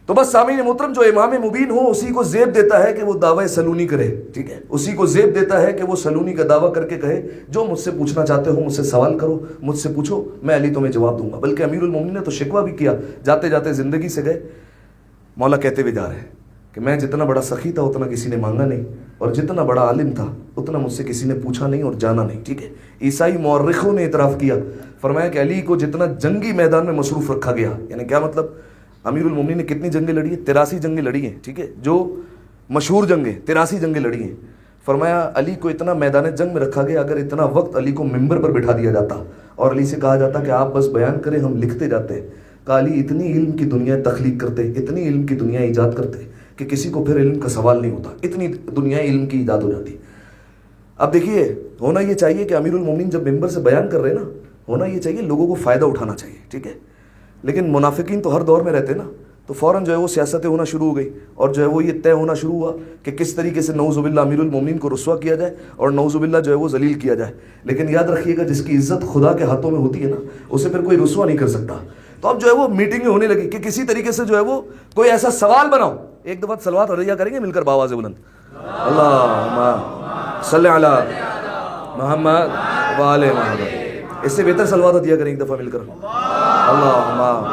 تو بس سامعین محترم، جو امام مبین ہو اسی کو زیب دیتا ہے کہ وہ دعوی سلونی کرے، ٹھیک ہے، اسی کو زیب دیتا ہے کہ وہ سلونی کا دعویٰ کر کے کہے جو مجھ سے پوچھنا چاہتے ہو مجھ سے سوال کرو، مجھ سے پوچھو، میں علی تمہیں جواب دوں گا۔ بلکہ امیر المومنین نے تو شکوہ بھی کیا، جاتے جاتے زندگی سے گئے، مولا کہتے ہوئے جا رہے ہیں کہ میں جتنا بڑا سخی تھا اتنا کسی نے مانگا نہیں، اور جتنا بڑا عالم تھا اتنا مجھ سے کسی نے پوچھا نہیں اور جانا نہیں، ٹھیک ہے۔ عیسائی مورخوں نے اعتراف کیا، فرمایا کہ علی کو جتنا جنگی میدان میں مصروف رکھا گیا، یعنی کیا مطلب، امیر المومنین نے کتنی جنگیں لڑی ہیں؟ 83 جنگیں لڑی ہیں، ٹھیک ہے، جو مشہور جنگیں 83 جنگیں لڑی ہیں۔ فرمایا علی کو اتنا میدان جنگ میں رکھا گیا، اگر اتنا وقت علی کو ممبر پر بٹھا دیا جاتا اور علی سے کہا جاتا کہ آپ بس بیان کریں ہم لکھتے جاتے، کہ علی اتنی علم کی دنیا تخلیق کرتے، اتنی علم کی دنیا ایجاد کرتے کہ کسی کو پھر علم کا سوال نہیں ہوتا، اتنی دنیا علم کی ایجاد ہو جاتی۔ اب دیکھیے ہونا یہ چاہیے کہ امیر المومنین جب ممبر سے بیان کر رہے ہیں نا، ہونا یہ چاہیے لوگوں کو فائدہ اٹھانا چاہیے، ٹھیک ہے، لیکن منافقین تو ہر دور میں رہتے نا، تو فوراً جو ہے وہ سیاستیں ہونا شروع ہو گئی اور جو ہے وہ یہ طے ہونا شروع ہوا کہ کس طریقے سے نعوذ باللہ امیر المومنین کو رسوا کیا جائے اور نعوذ باللہ جو ہے وہ ذلیل کیا جائے۔ لیکن یاد رکھیے گا جس کی عزت خدا کے ہاتھوں میں ہوتی ہے نا، اسے پھر کوئی رسوا نہیں کر سکتا۔ تو اب جو ہے وہ میٹنگیں ہونے لگی کہ کسی طریقے سے جو ہے وہ کوئی ایسا سوال بناؤ۔ ایک دفعہ صلوات علیہ کریں گے مل کر باواز بلند، اللہم صلی علی محمد وآل محمد، اس سے بہتر صلوات عطیہ کریں ایک دفعہ مل کر، اللہم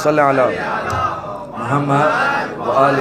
صلی علی محمد وآل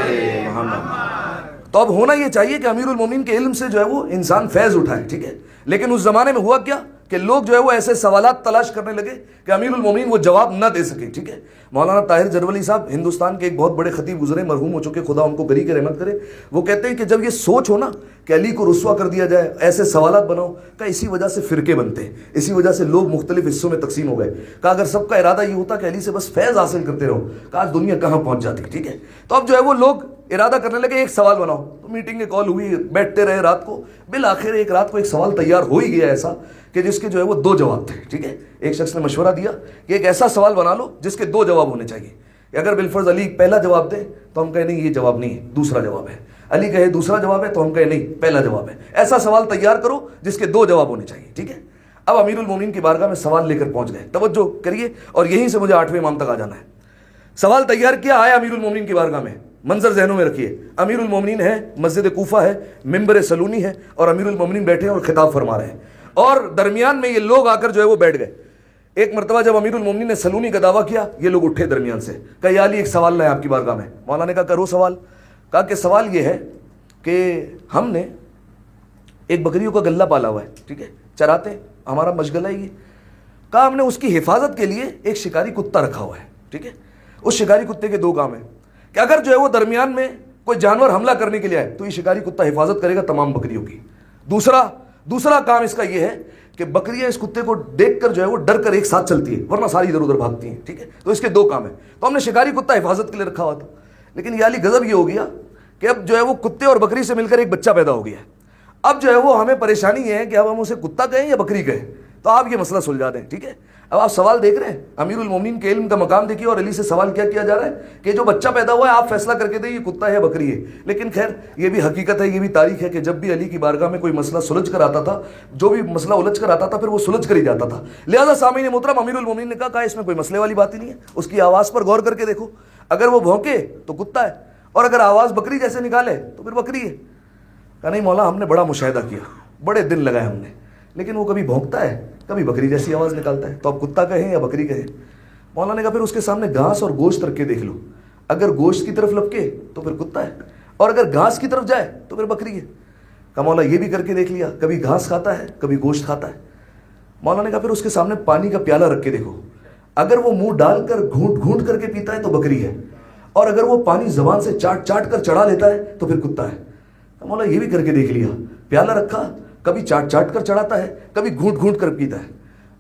محمد۔ تو اب ہونا یہ چاہیے کہ امیر المومنین کے علم سے جو ہے وہ انسان فیض اٹھائے، ٹھیک ہے، لیکن اس زمانے میں ہوا کیا کہ لوگ جو ہے وہ ایسے سوالات تلاش کرنے لگے کہ امیر المومنین وہ جواب نہ دے سکے، ٹھیک ہے۔ مولانا طاہر جرولی صاحب ہندوستان کے ایک بہت بڑے خطیب گزرے، مرحوم ہو چکے، خدا ان کو گری کے رحمت کرے، وہ کہتے ہیں کہ جب یہ سوچ ہو نا کہ علی کو رسوا کر دیا جائے، ایسے سوالات بناؤ، کہ اسی وجہ سے فرقے بنتے ہیں، اسی وجہ سے لوگ مختلف حصوں میں تقسیم ہو گئے، کہ اگر سب کا ارادہ یہ ہوتا کہ علی سے بس فیض حاصل کرتے رہو، کہ آج دنیا کہاں پہنچ جاتی، ٹھیک ہے۔ تو اب جو ہے وہ لوگ ارادہ کرنے لگے ایک سوال بناؤ، تو میٹنگ کے کال ہوئی، بیٹھتے رہے رات کو، بالآخر ایک رات کو ایک سوال تیار ہو ہی گیا ایسا کہ جس کے جو ہے وہ 2 جواب تھے، ٹھیک ہے۔ ایک شخص نے مشورہ دیا کہ ایک ایسا سوال بنا لو جس کے 2 جواب ہونے چاہیے، کہ اگر بالفرض علی پہلا جواب دے تو ہم کہیں نہیں یہ جواب نہیں ہے، دوسرا جواب ہے، علی کہے دوسرا جواب ہے تو ہم کہیں نہیں پہلا جواب ہے، ایسا سوال تیار کرو جس کے 2 جواب ہونے چاہیے، ٹھیک ہے۔ اب امیر المومنین کی بارگاہ میں سوال لے کر پہنچ گئے، توجہ کریے، اور یہیں سے مجھے 8ویں امام تک آ جانا ہے۔ سوال تیار کیا، آیا امیر المومنین کی بارگاہ میں، منظر ذہنوں میں رکھیے، امیر المومنین ہے، مسجد کوفہ ہے، ممبر سلونی ہے، اور امیر المومنین بیٹھے ہیں اور خطاب فرما رہے ہیں، اور درمیان میں یہ لوگ آ کر جو ہے وہ بیٹھ گئے۔ ایک مرتبہ جب امیر المومنین نے سلونی کا دعویٰ کیا، یہ لوگ اٹھے درمیان سے، کہا یا علی ایک سوال لائے آپ کی بارگاہ میں۔ مولانا نے کہا کرو سوال۔ کہا کہ سوال یہ ہے کہ ہم نے ایک بکریوں کا گلہ پالا ہوا ہے، ٹھیک ہے، چراتے ہیں، ہمارا مشغلہ ہے یہ۔ کہا ہم نے اس کی حفاظت کے لیے ایک شکاری کتا رکھا ہوا ہے، ٹھیک ہے۔ اس شکاری کتے کے 2 کام ہیں کہ اگر جو ہے وہ درمیان میں کوئی جانور حملہ کرنے کے لیے آئے تو یہ شکاری کتا حفاظت کرے گا تمام بکریوں کی۔ دوسرا کام اس کا یہ ہے کہ بکریاں اس کتے کو دیکھ کر جو ہے وہ ڈر کر ایک ساتھ چلتی ہے، ورنہ ساری ادھر ادھر بھاگتی ہیں، ٹھیک ہے۔ تو اس کے 2 کام ہیں، تو ہم نے شکاری کتا حفاظت کے لیے رکھا ہوا تھا۔ لیکن یہ علی غضب یہ ہو گیا کہ اب جو ہے وہ کتے اور بکری سے مل کر ایک بچہ پیدا ہو گیا ہے۔ اب جو ہے وہ ہمیں پریشانی یہ ہے کہ اب ہم اسے کتا کہیں یا بکری کہیں، تو آپ یہ مسئلہ سلجھا دیں، ٹھیک ہے۔ اب آپ سوال دیکھ رہے ہیں، امیر المومنین کے علم کا مقام دیکھیے، اور علی سے سوال کیا کیا جا رہا ہے کہ جو بچہ پیدا ہوا ہے آپ فیصلہ کر کے دیں یہ کتا ہے یا بکری ہے۔ لیکن خیر یہ بھی حقیقت ہے، یہ بھی تاریخ ہے کہ جب بھی علی کی بارگاہ میں کوئی مسئلہ سلجھ کر آتا تھا، جو بھی مسئلہ الجھ کر آتا تھا پھر وہ سلجھ کر ہی جاتا تھا۔ لہٰذا سامعین محترم، امیر المومنین نے کہا اس میں کوئی مسئلے والی بات ہی نہیں ہے، اس کی آواز پر غور کر کے دیکھو، اگر وہ بھونکے تو کتا ہے، اور اگر آواز بکری جیسے نکالے تو پھر بکری ہے۔ کہا نہیں مولا ہم نے بڑا مشاہدہ کیا، بڑے دن لگائے ہم نے، لیکن وہ کبھی بھونکتا ہے کبھی بکری جیسی آواز نکالتا ہے، تو اب کتا کہیں یا بکری کہیں۔ مولانا نے کہا پھر اس کے سامنے گھاس اور گوشت رکھ کے دیکھ لو، اگر گوشت کی طرف لپکے تو پھر کتا ہے، اور اگر گھاس کی طرف جائے تو پھر بکری ہے۔ کہا مولا یہ بھی کر کے دیکھ لیا، کبھی گھاس کھاتا ہے کبھی گوشت کھاتا ہے۔ مولانا نے کہا پھر اس کے سامنے پانی کا پیالہ رکھ کے دیکھو، اگر وہ منہ ڈال کر گھونٹ گھونٹ کر کے پیتا ہے تو بکری ہے، اور اگر وہ پانی زبان سے چاٹ چاٹ کر چڑھا لیتا ہے تو پھر کتا ہے۔ کہا مولا یہ بھی کر کے دیکھ لیا، پیالہ رکھا، کبھی چاٹ چاٹ کر چڑھاتا ہے کبھی گھونٹ گھونٹ کر پیتا ہے۔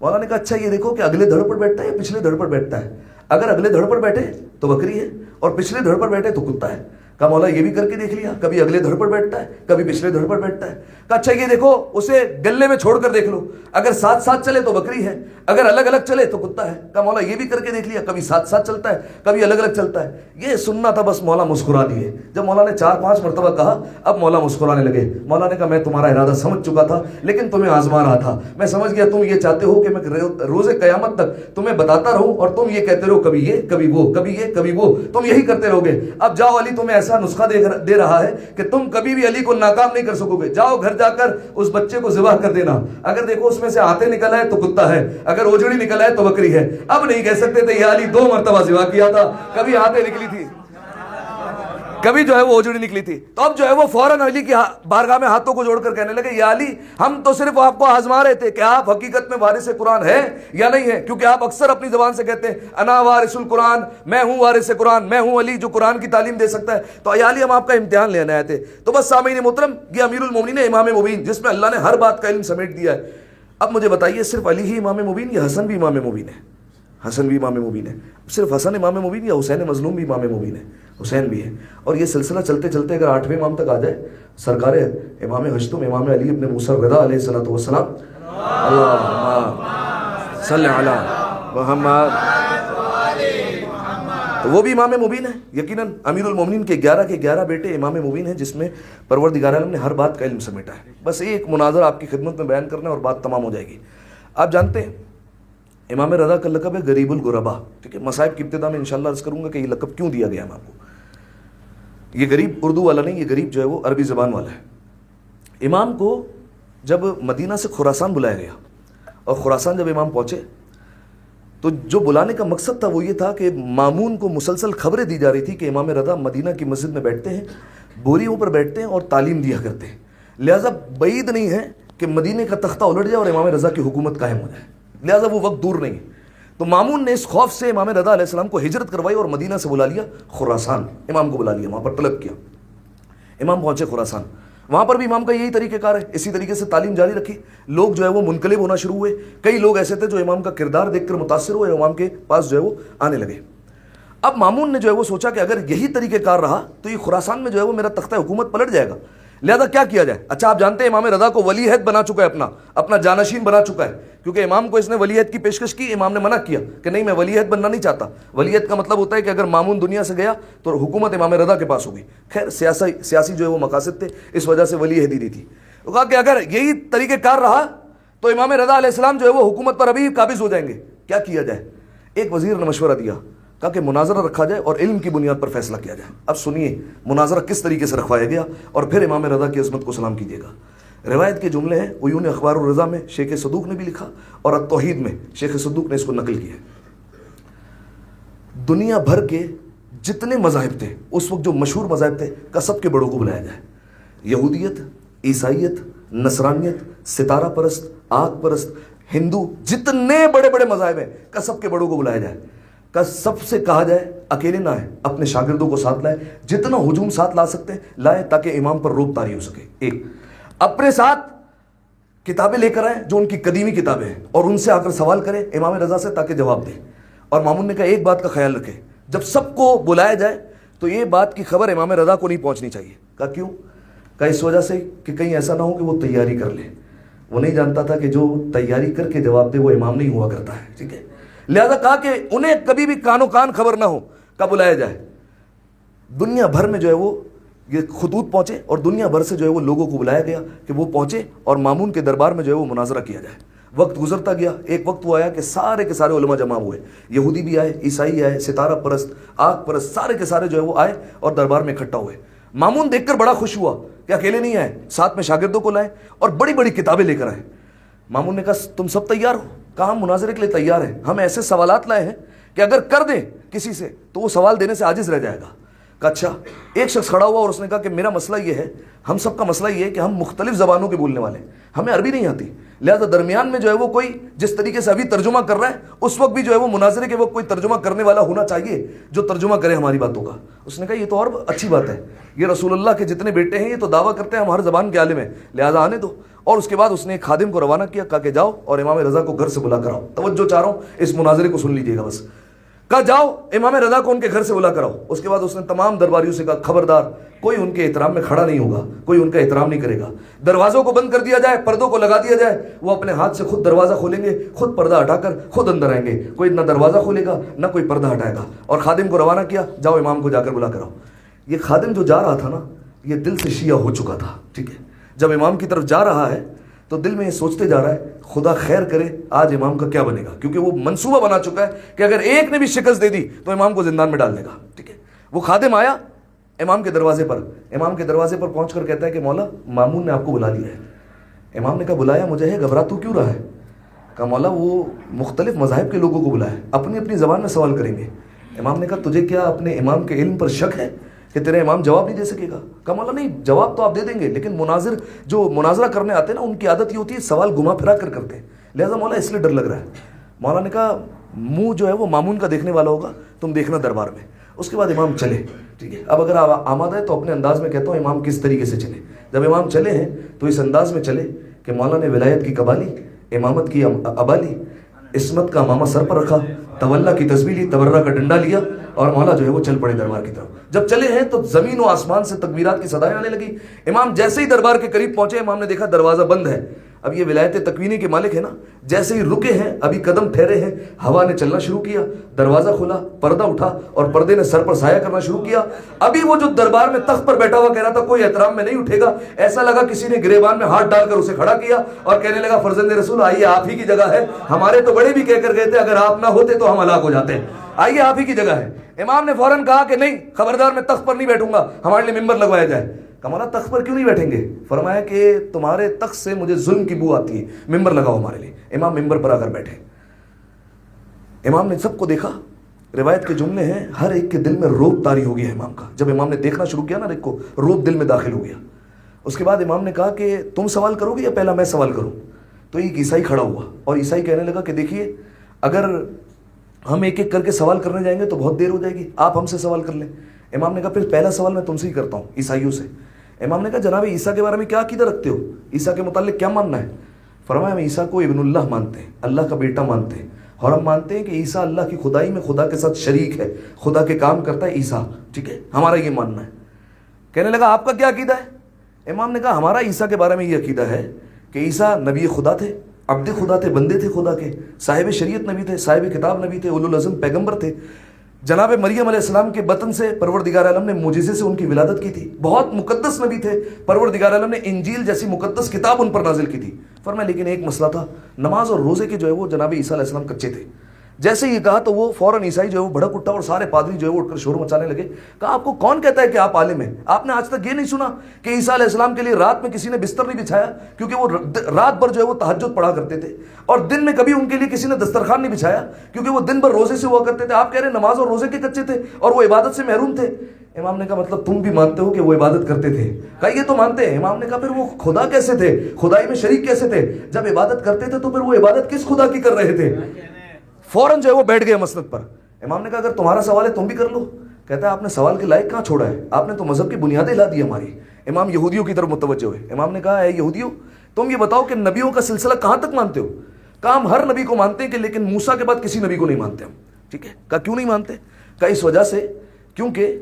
مولانا نے کہا اچھا یہ دیکھو کہ اگلے دھڑ پر بیٹھتا ہے یا پچھلے دھڑ پر بیٹھتا ہے، اگر اگلے دھڑ پر بیٹھے تو بکری ہے اور پچھلے دھڑ پر بیٹھے تو کتا ہے۔ کہا مولا یہ بھی کر کے دیکھ لیا، کبھی اگلے دھڑ پر بیٹھتا ہے کبھی پچھلے دھڑ پر بیٹھتا ہے۔ کہا اچھا یہ دیکھو اسے گلے میں چھوڑ کر دیکھ لو، اگر ساتھ ساتھ چلے تو بکری ہے، اگر الگ الگ چلے تو کتا ہے۔ کہا مولا یہ بھی کر کے دیکھ لیا، کبھی ساتھ ساتھ چلتا ہے کبھی الگ الگ چلتا ہے۔ یہ سننا تھا بس، مولا مسکرا دیے۔ جب مولا نے 4-5 مرتبہ کہا اب مولا مسکرانے لگے۔ مولا نے کہا میں تمہارا ارادہ سمجھ چکا تھا لیکن تمہیں آزما رہا تھا، میں سمجھ گیا تم یہ چاہتے ہو کہ میں روز قیامت تک تمہیں بتاتا رہوں اور تم یہ کہتے رہو کبھی یہ کبھی وہ کبھی یہ کبھی وہ، تم یہی کرتے رہو گے۔ اب جاؤ علی تمہیں ایسا نسخہ دے رہا ہے کہ تم کبھی بھی علی کو ناکام نہیں کر سکو گے، جاؤ گھر جا کر اس بچے کو ذبح کر دینا، اگر دیکھو اس میں سے آتے نکل آئے تو کتا ہے، اگر اوجڑی نکل آئے تو بکری ہے۔ اب نہیں کہہ سکتے تھے یہ علی 2 مرتبہ ذبح کیا تھا، کبھی آتے نکلی تھی کبھی جو ہے وہ اوجڑی نکلی تھی. تو اب جو ہے وہ فوراً علی کی بارگاہ میں ہاتھوں کو جوڑ کر کہنے لگے یا علی ہم تو صرف آپ کو آزما رہے تھے کہ آپ حقیقت میں وارث قرآن ہیں یا نہیں ہیں, کیونکہ آپ اکثر اپنی زبان سے کہتے ہیں انا وارث القرآن, میں ہوں وارث قرآن, میں ہوں علی جو قرآن کی تعلیم دے سکتا ہے. تو یا علی ہم آپ کا امتحان لینے آئے تھے. تو بس سامعین محترم, یہ امیر المومنین امام مبین جس میں اللہ نے ہر بات کا علم سمیٹ دیا ہے. اب مجھے بتائیے صرف علی ہی امام مبین یا حسن بھی امام مبین ہے؟ حسن بھی امام مبین ہے. صرف حسن امام مبین یا حسین مظلوم بھی امام مبین ہے؟ حسین بھی ہے. اور یہ سلسلہ چلتے چلتے اگر 8ویں امام تک آ جائے, سرکار امام ہشتم امام علی ابن موسیٰ الرضا علیہ الصلوۃ والسلام, اللہم صلی علی محمد, تو وہ بھی امام مبین ہے. یقیناً امیر المومنین کے 11 بیٹے امام مبین ہیں جس میں پروردگار عالم نے ہر بات کا علم سمیٹا ہے. بس ایک مناظرہ آپ کی خدمت میں بیان کرنا اور بات تمام ہو جائے گی. آپ جانتے ہیں امام رضا کا لقب ہے غریب الغربا. ٹھیک ہے, مصائب کی ابتدا میں انشاءاللہ عرض کروں گا کہ یہ لقب کیوں دیا گیا ہے آپ کو. یہ غریب اردو والا نہیں, یہ غریب جو ہے وہ عربی زبان والا ہے. امام کو جب مدینہ سے خراسان بلایا گیا اور خراسان جب امام پہنچے تو جو بلانے کا مقصد تھا وہ یہ تھا کہ مامون کو مسلسل خبریں دی جا رہی تھی کہ امام رضا مدینہ کی مسجد میں بیٹھتے ہیں, بوریوں پر بیٹھتے ہیں اور تعلیم دیا کرتے ہیں, لہٰذا بعید نہیں ہے کہ مدینہ کا تختہ الٹ جائے اور امام رضا کی حکومت قائم ہو جائے, لہٰذا وہ وقت دور نہیں ہے. تو مامون نے اس خوف سے امام رضا علیہ السلام کو ہجرت کروائی اور مدینہ سے بلا لیا خراسان, امام کو بلا لیا, وہاں پر طلب کیا. امام پہنچے خراسان, وہاں پر بھی امام کا یہی طریقہ کار ہے, اسی طریقے سے تعلیم جاری رکھی. لوگ جو ہے وہ منقلب ہونا شروع ہوئے, کئی لوگ ایسے تھے جو امام کا کردار دیکھ کر متاثر ہوئے, امام کے پاس جو ہے وہ آنے لگے. اب مامون نے جو ہے وہ سوچا کہ اگر یہی طریقہ کار رہا تو یہ خراسان میں جو ہے وہ میرا تختہ حکومت پلٹ جائے گا, لہذا کیا کیا جائے. اچھا آپ جانتے ہیں امام رضا کو ولی عہد بنا چکا ہے, اپنا جانشین بنا چکا ہے, کیونکہ امام کو اس نے ولی عہد کی پیشکش کی, امام نے منع کیا کہ نہیں میں ولی عہد بننا نہیں چاہتا. ولی عہد کا مطلب ہوتا ہے کہ اگر مامون دنیا سے گیا تو حکومت امام رضا کے پاس ہوگی. خیر سیاسی جو ہے وہ مقاصد تھے, اس وجہ سے ولی عہد ہی دی تھی. وہ کہا کہ اگر یہی طریقہ کار رہا تو امام رضا علیہ السلام جو ہے وہ حکومت پر ابھی قابض ہو جائیں گے. کیا کیا جائے؟ ایک وزیر نے مشورہ دیا, کہا کہ مناظرہ رکھا جائے اور علم کی بنیاد پر فیصلہ کیا جائے. اب سنیے مناظرہ کس طریقے سے رکھوایا گیا اور پھر امام رضا کی عظمت کو سلام کیجیے گا. روایت کے جملے ہیں, عیون اخبار الرضا میں شیخ صدوق نے بھی لکھا اور التوحید میں شیخ صدوق نے اس کو نقل کیا. دنیا بھر کے جتنے مذاہب تھے اس وقت, جو مشہور مذاہب تھے, کا سب کے بڑوں کو بلایا جائے. یہودیت, عیسائیت, نصرانیت, ستارہ پرست, آگ پرست, ہندو, جتنے بڑے بڑے مذاہب ہیں کا سب کے بڑوں کو بلایا جائے. کا سب سے کہا جائے اکیلے نہ آئے, اپنے شاگردوں کو ساتھ لائے, جتنا ہجوم ساتھ لا سکتے ہیں لائے تاکہ امام پر روب طاری ہو سکے. ایک اپنے ساتھ کتابیں لے کر آئیں جو ان کی قدیمی کتابیں ہیں اور ان سے آ کر سوال کریں امام رضا سے تاکہ جواب دیں. اور مامون نے کہا ایک بات کا خیال رکھیں, جب سب کو بلایا جائے تو یہ بات کی خبر امام رضا کو نہیں پہنچنی چاہیے. کہا کیوں؟ کہا اس وجہ سے کہ کہیں ایسا نہ ہو کہ وہ تیاری کر لے. وہ نہیں جانتا تھا کہ جو تیاری کر کے جواب دے وہ امام نہیں ہوا کرتا ہے. ٹھیک ہے, لہذا کہا کہ انہیں کبھی بھی کانوں کان خبر نہ ہو کا بلایا جائے. دنیا بھر میں جو ہے وہ یہ خطوط پہنچے اور دنیا بھر سے جو ہے وہ لوگوں کو بلایا گیا کہ وہ پہنچے اور مامون کے دربار میں جو ہے وہ مناظرہ کیا جائے. وقت گزرتا گیا, ایک وقت وہ آیا کہ سارے کے سارے علماء جمع ہوئے, یہودی بھی آئے, عیسائی آئے, ستارہ پرست, آگ پرست, سارے کے سارے جو ہے وہ آئے اور دربار میں اکٹھا ہوئے. مامون دیکھ کر بڑا خوش ہوا کہ اکیلے نہیں آئے, ساتھ میں شاگردوں کو لائے اور بڑی بڑی کتابیں لے کر آئے. مامون نے کہا تم سب تیار ہو؟ کہا ہم مناظرے کے لیے تیار ہیں, ہم ایسے سوالات لائے ہیں کہ اگر کر دیں کسی سے تو وہ سوال دینے سے عاجز رہ جائے گا. کہا اچھا. ایک شخص کھڑا ہوا اور اس نے کہا کہ میرا مسئلہ یہ ہے, ہم سب کا مسئلہ یہ ہے کہ ہم مختلف زبانوں کے بولنے والے ہیں, ہمیں عربی نہیں آتی, لہذا درمیان میں جو ہے وہ کوئی جس طریقے سے ابھی ترجمہ کر رہا ہے اس وقت بھی جو ہے وہ مناظرے کے وقت کوئی ترجمہ کرنے والا ہونا چاہیے جو ترجمہ کرے ہماری باتوں کا. اس نے کہا یہ تو اور اچھی بات ہے, یہ رسول اللہ کے جتنے بیٹے ہیں یہ تو دعویٰ کرتے ہیں ہم ہر زبان کے عالم ہیں, لہذا آنے دو. اور اس کے بعد اس نے ایک خادم کو روانہ کیا, کہا کہ جاؤ اور امام رضا کو گھر سے بلا کر آؤ. توجہ چاہ رہا ہوں, اس مناظرے کو سن لیجیے گا بس. کہا جاؤ امام رضا کو ان کے گھر سے بلا کر آؤ. اس کے بعد اس نے تمام درباریوں سے کہا خبردار کوئی ان کے احترام میں کھڑا نہیں ہوگا, کوئی ان کا احترام نہیں کرے گا. دروازوں کو بند کر دیا جائے, پردوں کو لگا دیا جائے, وہ اپنے ہاتھ سے خود دروازہ کھولیں گے, خود پردہ ہٹا کر خود اندر آئیں گے, کوئی نہ دروازہ کھولے گا نہ کوئی پردہ ہٹائے گا. اور خادم کو روانہ کیا, جاؤ امام کو جا کر بلا کر آؤ. یہ خادم جو جا رہا تھا نا, یہ دل سے شیعہ ہو چکا تھا. ٹھیک ہے, جب امام کی طرف جا رہا ہے تو دل میں یہ سوچتے جا رہا ہے خدا خیر کرے آج امام کا کیا بنے گا, کیونکہ وہ منصوبہ بنا چکا ہے کہ اگر ایک نے بھی شکست دے دی تو امام کو زندان میں ڈال دے گا. ٹھیک ہے, وہ خادم آیا امام کے دروازے پر, امام کے دروازے پر پہنچ کر کہتا ہے کہ مولا مامون نے آپ کو بلا لیا ہے. امام نے کہا بلایا مجھے ہے, گھبرا تو کیوں رہا ہے؟ کہا مولا وہ مختلف مذاہب کے لوگوں کو بلایا ہے, اپنی اپنی زبان میں سوال کریں گے. امام نے کہا تجھے کیا اپنے امام کے علم پر شک ہے کہ تیرے امام جواب نہیں دے سکے گا؟ کہا مولا نہیں، جواب تو آپ دے دیں گے، لیکن مناظر جو مناظرہ کرنے آتے ہیں نا، ان کی عادت یہ ہوتی ہے سوال گھما پھرا کر کرتے ہیں، لہٰذا مولا اس لیے ڈر لگ رہا ہے۔ مولا نے کہا منہ جو ہے وہ مامون کا دیکھنے والا ہوگا، تم دیکھنا دربار میں۔ اس کے بعد امام چلے، ٹھیک ہے۔ اب اگر آپ آمادہ ہے تو اپنے انداز میں کہتا ہوں امام کس طریقے سے چلے۔ جب امام چلے ہیں تو اس انداز میں چلے کہ مولا نے ولایت کی قبالی، امامت کی ابالی، عصمت کا امامہ سر پر رکھا، تولا کی تسبیح لی، تبرہ کا ڈنڈا لیا، اور مولا جو ہے وہ چل پڑے دربار کی طرف۔ جب چلے ہیں تو زمین و آسمان سے تکبیرات کی صدائیں آنے لگی۔ امام جیسے ہی دربار کے قریب پہنچے، امام نے دیکھا دروازہ بند ہے۔ اب یہ ولایت تکوینی کے مالک ہے نا، جیسے ہی رکے ہیں، ابھی قدم ٹھہرے ہیں، ہوا نے چلنا شروع کیا، دروازہ کھلا، پردہ اٹھا اور پردے نے سر پر سایہ کرنا شروع کیا۔ ابھی وہ جو دربار میں تخت پر بیٹھا ہوا کہہ رہا تھا کوئی احترام میں نہیں اٹھے گا، ایسا لگا کسی نے گریبان میں ہاتھ ڈال کر اسے کھڑا کیا اور کہنے لگا فرزند رسول آئیے، آپ ہی کی جگہ ہے، ہمارے تو بڑے بھی کہہ کر گئے تھے اگر آپ نہ ہوتے تو ہم ہلاک ہو جاتے، آئیے آپ ہی کی جگہ ہے۔ امام نے فوراً کہا کہ نہیں، خبردار میں تخت پر نہیں بیٹھوں گا، ہمارے لیے ممبر لگوایا جائے۔ کہ مولا تخت پر کیوں نہیں بیٹھیں گے؟ فرمایا کہ تمہارے تخت سے مجھے ظلم کی بو آتی ہے، ممبر لگاؤ ہمارے لیے۔ امام ممبر پر آ کر بیٹھے۔ امام نے سب کو دیکھا، روایت کے جملے ہیں، ہر ایک کے دل میں روب طاری ہو گیا امام کا۔ جب امام نے دیکھنا شروع کیا نا، دیکھو روب دل میں داخل ہو گیا۔ اس کے بعد امام نے کہا کہ تم سوال کرو گے یا پہلا میں سوال کروں؟ تو ایک عیسائی کھڑا ہوا اور عیسائی کہنے لگا کہ دیکھیے اگر ہم ایک ایک کر کے سوال کرنے جائیں گے تو بہت دیر ہو جائے گی، آپ ہم سے سوال کر لیں۔ امام نے کہا پھر پہلا سوال میں تم سے ہی کرتا ہوں، عیسائیوں سے۔ امام نے کہا جناب عیسیٰ کے بارے میں کیا عقیدہ رکھتے ہو؟ عیسیٰ کے متعلق کیا ماننا ہے؟ فرمایا ہم عیسیٰ کو ابن اللہ مانتے ہیں، اللہ کا بیٹا مانتے ہیں، اور ہم مانتے ہیں کہ عیسیٰ اللہ کی خدائی میں خدا کے ساتھ شریک ہے، خدا کے کام کرتا ہے عیسیٰ، ٹھیک ہے، ہمارا یہ ماننا ہے۔ کہنے لگا آپ کا کیا عقیدہ ہے؟ امام نے کہا ہمارا عیسیٰ کے بارے میں یہ عقیدہ ہے کہ عیسیٰ نبی خدا تھے، عبد خدا تھے، بندے تھے خدا کے، صاحب شریعت نبی تھے، صاحب کتاب نبی تھے، اولو العزم پیغمبر تھے۔ جناب مریم علیہ السلام کے بطن سے پروردگار عالم نے معجزے سے ان کی ولادت کی تھی، بہت مقدس نبی تھے، پروردگار عالم نے انجیل جیسی مقدس کتاب ان پر نازل کی تھی۔ فرمایا لیکن ایک مسئلہ تھا، نماز اور روزے کے جو ہے وہ جناب عیسیٰ علیہ السلام کچے تھے۔ جیسے یہ کہا تو وہ فوراً عیسائی جو ہے وہ بھڑک اٹھا اور سارے پادری جو ہے وہ اٹھ کر شور مچانے لگے۔ کہا آپ کو کون کہتا ہے کہ آپ عالم ہیں؟ آپ نے آج تک یہ نہیں سنا کہ عیسیٰ علیہ السلام کے لیے رات میں کسی نے بستر نہیں بچھایا، کیونکہ وہ رات بھر جو ہے وہ تہجد پڑھا کرتے تھے، اور دن میں کبھی ان کے لیے کسی نے دسترخوان نہیں بچھایا کیونکہ وہ دن بھر روزے سے ہوا کرتے تھے۔ آپ کہہ رہے ہیں نماز اور روزے کے کچے تھے اور وہ عبادت سے محروم تھے۔ امام نے کہا مطلب تم بھی مانتے ہو کہ وہ عبادت کرتے تھے؟ کہا یہ تو مانتے ہیں۔ امام نے کہا پھر وہ خدا کیسے تھے، خدائی میں شریک کیسے تھے؟ جب عبادت کرتے تھے تو پھر وہ عبادت کس خدا کی کر رہے تھے؟ فوراً جو ہے وہ بیٹھ گئے مسند پر۔ امام نے کہا اگر تمہارا سوال ہے تم بھی کر لو۔ کہتا ہے آپ نے سوال کے لائق کہاں چھوڑا ہے، آپ نے تو مذہب کی بنیادیں ہلا دی ہماری۔ امام یہودیوں کی طرف متوجہ ہوئے۔ امام نے کہا اے یہودیوں، تم یہ بتاؤ کہ نبیوں کا سلسلہ کہاں تک مانتے ہو؟ کہا ہم ہر نبی کو مانتے ہیں کہ لیکن موسیٰ کے بعد کسی نبی کو نہیں مانتے ہم، ٹھیک ہے۔ کہا کیوں نہیں مانتے؟ کہا اس وجہ سے کیونکہ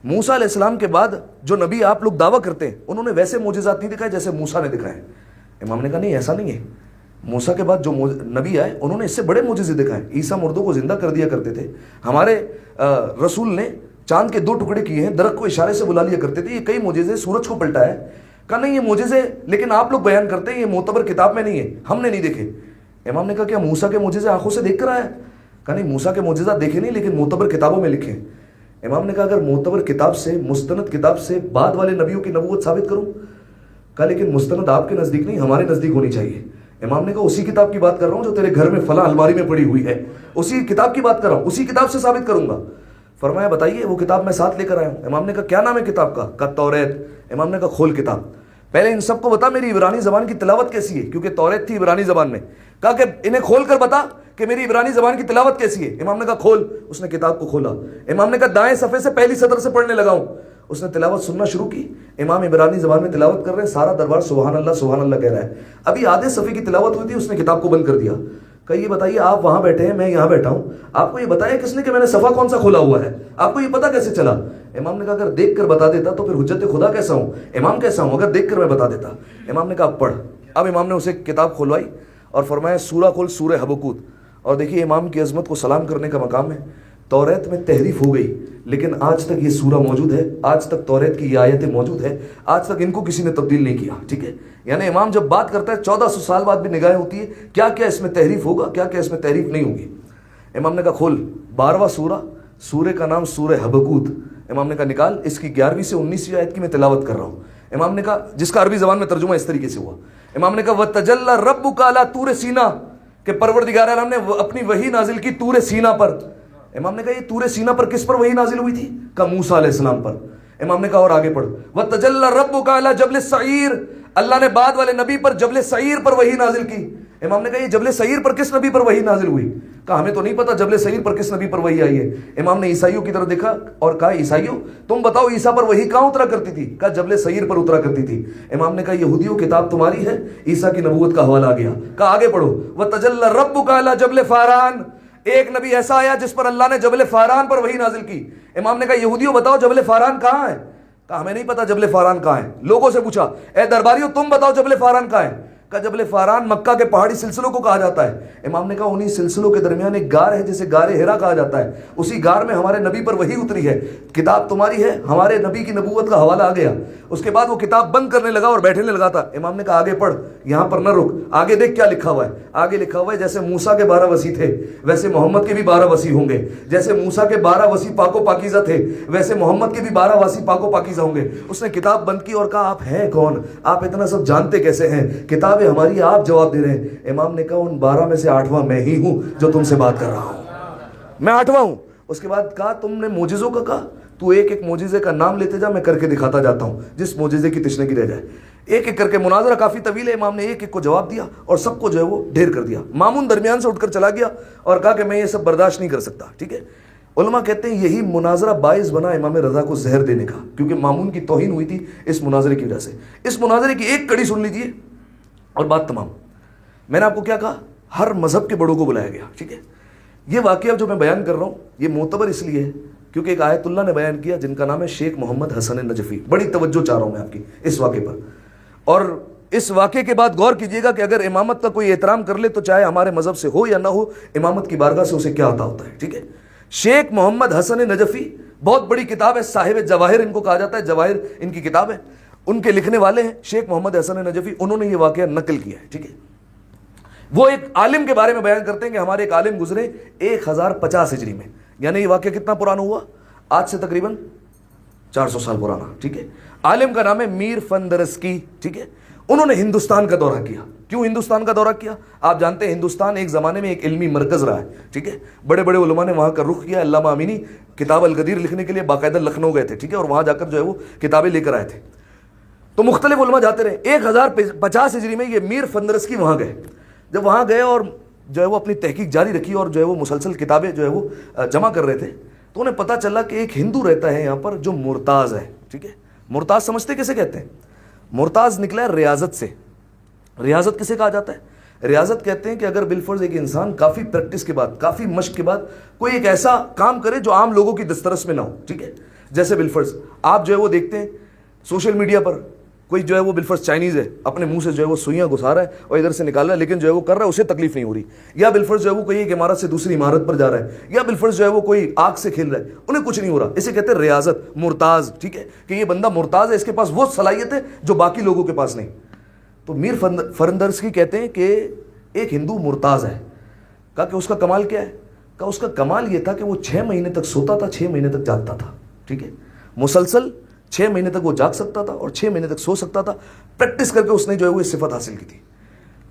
موسیٰ علیہ السلام کے بعد جو نبی آپ لوگ دعویٰ کرتے ہیں انہوں نے ویسے معجزات نہیں دکھائے جیسے موسیٰ نے دکھائے۔ امام نے کہا نہیں ایسا نہیں ہے، موسیٰ کے بعد جو نبی آئے انہوں نے اس سے بڑے معجزے دکھائے۔ عیسیٰ مردوں کو زندہ کر دیا کرتے تھے، ہمارے رسول نے چاند کے 2 ٹکڑے کیے ہیں، درخت کو اشارے سے بلا لیا کرتے تھے، یہ کئی معجزے، سورج کو پلٹا ہے۔ کہا نہیں یہ معجزے لیکن آپ لوگ بیان کرتے ہیں، یہ معتبر کتاب میں نہیں ہے، ہم نے نہیں دیکھے۔ امام نے کہا کیا موسیٰ کے معجزے آنکھوں سے دیکھ کر آیا؟ کہا نہیں موسیٰ کے معجزات دیکھے نہیں لیکن معتبر کتابوں میں لکھے۔ امام نے کہا اگر معتبر کتاب سے، مستند کتاب سے بعد والے نبیوں کی نبوت ثابت کروں؟ کہا لیکن مستند آپ کے نزدیک نہیں ہمارے نزدیک ہونی چاہیے۔ امام نے کہا اسی کتاب کی بات کر رہا ہوں جو تیرے گھر میں فلاں الماری میں پڑی ہوئی ہے، اسی کتاب کی بات کر رہا ہوں، اسی کتاب سے ثابت کروں گا۔ فرمایا بتائیے، وہ کتاب میں ساتھ لے کر آیا ہوں۔ امام نے کہا کیا نام ہے کتاب کا؟ کہا توریت۔ امام نے کہا کھول کتاب، پہلے ان سب کو بتا میری عبرانی زبان کی تلاوت کیسی ہے، کیونکہ توریت تھی عبرانی زبان میں۔ کہا کہ انہیں کھول کر بتا کہ میری عبرانی زبان کی تلاوت کیسی ہے۔ امام نے کہا کھول۔ اس نے کتاب کو کھولا۔ امام نے کہا دائیں صفحے سے پہلی سطر سے پڑھنے لگا ہوں۔ اس نے تلاوت سننا شروع کی۔ امام عبرانی زبان میں تلاوت کر رہے ہیں، سارا دربار سبحان اللہ کہہ رہا ہے۔ ابھی آدھے صفحے کی تلاوت ہوئی تھی، اس نے کتاب کو بند کر دیا۔ کہ یہ بتائیے آپ وہاں بیٹھے ہیں، میں یہاں بیٹھا ہوں، آپ کو یہ بتایا کس نے کہ میں نے صفحہ کون سا کھولا ہوا ہے؟ آپ کو یہ پتا کیسے چلا؟ امام نے کہا اگر دیکھ کر بتا دیتا تو پھر حجت خدا کیسا ہوں، امام کیسا ہوں اگر دیکھ کر میں بتا دیتا۔ امام نے کہا پڑھ۔ اب امام نے اسے کتاب کھلوائی اور فرمایا سورہ کھول، سورہ حبقوت۔ اور دیکھیے امام کی عظمت کو سلام کرنے کا مقام ہے۔ توریت میں تحریف ہو گئی لیکن آج تک یہ سورہ موجود ہے، آج تک توریت کی یہ آیتیں موجود ہے، آج تک ان کو کسی نے تبدیل نہیں کیا، ٹھیک ہے۔ یعنی امام جب بات کرتا ہے 1400 سال بعد بھی نگاہیں ہوتی ہے کیا کیا اس میں تحریف ہوگا، کیا کیا اس میں تحریف نہیں ہوگی۔ امام نے کہا کھول 12واں سورہ، سورہ کا نام سورہ حبقوت۔ امام نے کہا نکال، اس کی 11ویں سے 19ویں آیت کی میں تلاوت کر رہا ہوں۔ امام نے کہا جس کا عربی زبان میں ترجمہ اس طریقے سے ہوا۔ امام نے کہا وَتَجَلَّى رَبُّكَ عَلَى طُورِ سینا، کہ پروردگار عالم نے اپنی وحی نازل کی طور سینا پر۔ امام نے کہا یہ طور سینا پر کس پر وحی نازل ہوئی تھی؟ کہا موسیٰ علیہ السلام پر۔ امام نے کہا اور آگے پڑھو. وَتَجَلَّى رَبُّكَ عَلَى جَبْلِ السَّعِيرِ, اللہ نے بعد والے نبی پر جبل سعیر پر وحی نازل کی. امام نے کہا یہ جبل سعیر پر کس نبی پر وحی نازل ہوئی؟ کہا ہمیں تو نہیں پتا جبل سعیر پر کس نبی پر وحی آئی ہے. امام نے عیسائیوں کی طرف دیکھا اور کہا عیسائیوں تم بتاؤ عیسیٰ پر وحی کہاں اترا کرتی تھی؟ کہا جبل سعیر پر اترا کرتی تھی. امام نے کہا یہودیوں کتاب تمہاری ہے, عیسیٰ کی نبوت کا حوالہ آ گیا. کہا آگے پڑھو. وَتَجَلَّى رَبُّكَ عَلَى جَبْلِ فَارَان, ایک نبی ایسا آیا جس پر اللہ نے جبل فاران پر وحی نازل کی. امام نے کہا یہودیوں بتاؤ جبل فاران کہاں ہے؟ کہا ہمیں نہیں پتا جبل فاران کہاں ہے. لوگوں سے پوچھا اے درباریوں تم بتاؤ جبل فاران کہاں ہے؟ کہا جبل فاران مکہ کے پہاڑی سلسلوں کو کہا جاتا ہے. امام نے کہا انہی سلسلوں کے درمیان ایک غار ہے جسے غار ہرا کہا جاتا ہے, اسی غار میں ہمارے نبی پر وحی اتری ہے. کتاب تمہاری ہے, ہمارے نبی کی نبوت کا حوالہ آ گیا. اس کے بعد وہ کتاب بند کرنے لگا اور بیٹھنے لگا تھا. امام نے کہا آگے پڑھ, یہاں پر نہ رک, آگے دیکھ کیا لکھا ہوا ہے. آگے لکھا ہوا ہے جیسے موسیٰ کے 12 وصی تھے ویسے محمد کے بھی 12 وصی ہوں گے. جیسے موسیٰ کے 12 وصی پاک و پاکیزہ تھے ویسے محمد کے بھی 12 وصی پاک و پاکیزہ ہوں گے. اس نے کتاب بند کی اور کہا آپ ہیں کون؟ آپ اتنا سب جانتے کیسے ہیں؟ کتابیں ہماری, آپ جواب دے رہے ہیں. امام نے کہا ان 12 میں سے 8واں میں ہی ہوں جو تم سے بات کر رہا ہوں, میں 8واں ہوں. اس کے بعد کہا تم نے معجزوں کا کہا, تو ایک ایک معجزے کا نام لیتے جا, میں کر کے دکھاتا جاتا ہوں جس معجزے کی تشنگی رہ جائے. ایک ایک کر کے مناظرہ کافی طویل ہے. امام نے ایک ایک کو جواب دیا اور سب کو جو ہے وہ ڈھیر کر دیا. مامون درمیان سے اٹھ کر چلا گیا اور کہا کہ میں یہ سب برداشت نہیں کر سکتا. ٹھیک ہے, علماء کہتے ہیں یہی مناظرہ باعث بنا امام رضا کو زہر دینے کا, کیونکہ مامون کی توہین ہوئی تھی اس مناظرے کی وجہ سے. اس مناظرے کی ایک کڑی سن لیجئے اور بات تمام. میں نے آپ کو کیا کہا؟ ہر مذہب کے بڑوں کو بلایا گیا. ٹھیک ہے, یہ واقعہ جو میں بیان کر رہا ہوں یہ معتبر اس لیے ہے کیونکہ ایک آیت اللہ نے بیان کیا جن کا نام ہے شیخ محمد حسن نجفی. بڑی توجہ چاہ رہا ہوں میں آپ کی اس واقعے پر, اور اس واقعے کے بعد غور کیجئے گا کہ اگر امامت کا کوئی احترام کر لے تو چاہے ہمارے مذہب سے ہو یا نہ ہو, امامت کی بارگاہ سے اسے کیا عطا ہوتا ہے. ٹھیک ہے, شیخ محمد حسن نجفی بہت بڑی کتاب ہے, صاحب جواہر ان کو کہا جاتا ہے, جواہر ان کی کتاب ہے, ان کے لکھنے والے ہیں شیخ محمد حسن نجفی. انہوں نے یہ واقعہ نقل کیا ہے. ٹھیک ہے, وہ ایک عالم کے بارے میں بیان کرتے ہیں کہ ہمارے ایک عالم گزرے 1050 ہجری میں, یعنی یہ واقعہ کتنا پرانا ہوا؟ آج سے تقریباً 400 سال پرانا. ٹھیک ہے, عالم کا نام ہے میر فندرسکی. ٹھیک ہے, انہوں نے ہندوستان کا دورہ کیا. کیوں ہندوستان کا دورہ کیا؟ آپ جانتے ہیں ہندوستان ایک زمانے میں ایک علمی مرکز رہا ہے. ٹھیک ہے, بڑے بڑے علماء نے وہاں کا رخ کیا. علامہ امینی کتاب القدیر لکھنے کے لیے باقاعدہ لکھنؤ گئے تھے. ٹھیک ہے, اور وہاں جا کر جو ہے وہ کتابیں لے کر آئے تھے. تو مختلف علماء جاتے رہے. 1050 ہجری میں یہ میر فندرسکی وہاں گئے. جب وہاں گئے اور جو ہے وہ اپنی تحقیق جاری رکھی اور جو ہے وہ مسلسل کتابیں جو ہے وہ جمع کر رہے تھے, تو انہیں پتہ چلا کہ ایک ہندو رہتا ہے یہاں پر جو مرتاز ہے. ٹھیک ہے, مرتاز سمجھتے کیسے کہتے ہیں؟ مرتاز نکلا ہے ریاضت سے. ریاضت کسے کہا جاتا ہے؟ ریاضت کہتے ہیں کہ اگر بالفرض ایک انسان کافی پریکٹس کے بعد, کافی مشق کے بعد کوئی ایک ایسا کام کرے جو عام لوگوں کی دسترس میں نہ ہو. ٹھیک ہے, جیسے بالفرض آپ جو ہے وہ دیکھتے ہیں سوشل میڈیا پر کوئی جو ہے وہ بالفرض چائنیز ہے, اپنے منہ سے جو ہے وہ سوئیاں گھسا رہا ہے اور ادھر سے نکال رہا ہے, لیکن جو ہے وہ کر رہا ہے اسے تکلیف نہیں ہو رہی. یا بالفرض جو ہے وہ کوئی ایک عمارت سے دوسری عمارت پر جا رہا ہے, یا بالفرض جو ہے وہ کوئی آگ سے کھیل رہا ہے, انہیں کچھ نہیں ہو رہا. اسے کہتے ہیں ریاضت, مرتاز. ٹھیک ہے, کہ یہ بندہ مرتاز ہے, اس کے پاس وہ صلاحیت ہے جو باقی لوگوں کے پاس نہیں. تو میر فندرسکی کہتے ہیں کہ ایک ہندو مرتاز ہے. کہا کہ اس کا کمال کیا ہے؟ کہا اس کا کمال یہ تھا کہ وہ 6 مہینے تک سوتا تھا, 6 مہینے تک جاگتا تھا. ٹھیک ہے, مسلسل 6 مہینے تک وہ جاگ سکتا تھا اور 6 مہینے تک سو سکتا تھا. پریکٹس کر کے اس نے جو ہے وہ صفت حاصل کی تھی.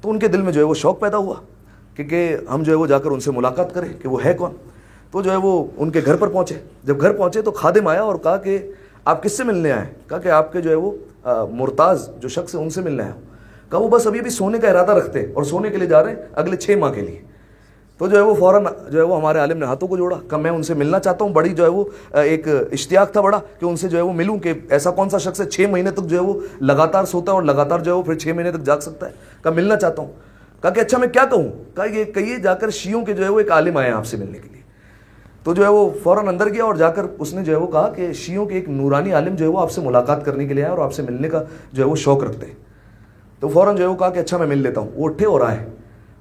تو ان کے دل میں جو ہے وہ شوق پیدا ہوا کہ ہم جو ہے وہ جا کر ان سے ملاقات کریں کہ وہ ہے کون. تو جو ہے وہ ان کے گھر پر پہنچے. جب گھر پہنچے تو خادم آیا اور کہا کہ آپ کس سے ملنے آئے؟ کہا کہ آپ کے جو ہے وہ مرتاز جو شخص ہے ان سے ملنے آیا ہوں. کہا وہ بس ابھی بھی سونے کا ارادہ رکھتے ہیں اور سونے کے لیے جا رہے ہیں اگلے 6 ماہ کے لیے. تو جو ہے وہ فوراً جو ہے وہ ہمارے عالم نے ہاتھوں کو جوڑا. کہا میں ان سے ملنا چاہتا ہوں. بڑی جو ہے وہ ایک اشتیاق تھا بڑا کہ ان سے جو ہے وہ ملوں, کہ ایسا کون سا شخص ہے 6 مہینے تک جو ہے وہ لگاتار سوتا ہے اور لگاتار جو ہے وہ پھر 6 مہینے تک جاگ سکتا ہے. کہا ملنا چاہتا ہوں. کہا کہ اچھا میں کیا کہوں؟ کہا یہ کہیے جا کر شیعوں کے جو ہے وہ ایک عالم آئے ہیں آپ سے ملنے کے لیے. تو جو ہے وہ فوراً اندر گیا اور جا کر اس نے جو ہے وہ کہا کہ شیعوں کے ایک نورانی عالم جو ہے وہ آپ سے ملاقات کرنے کے لیے آئے اور آپ سے ملنے کا جو ہے وہ شوق رکھتے ہیں. تو فوراً جو ہے وہ کہا کہ اچھا میں مل لیتا ہوں. وہ اٹھے اور آئے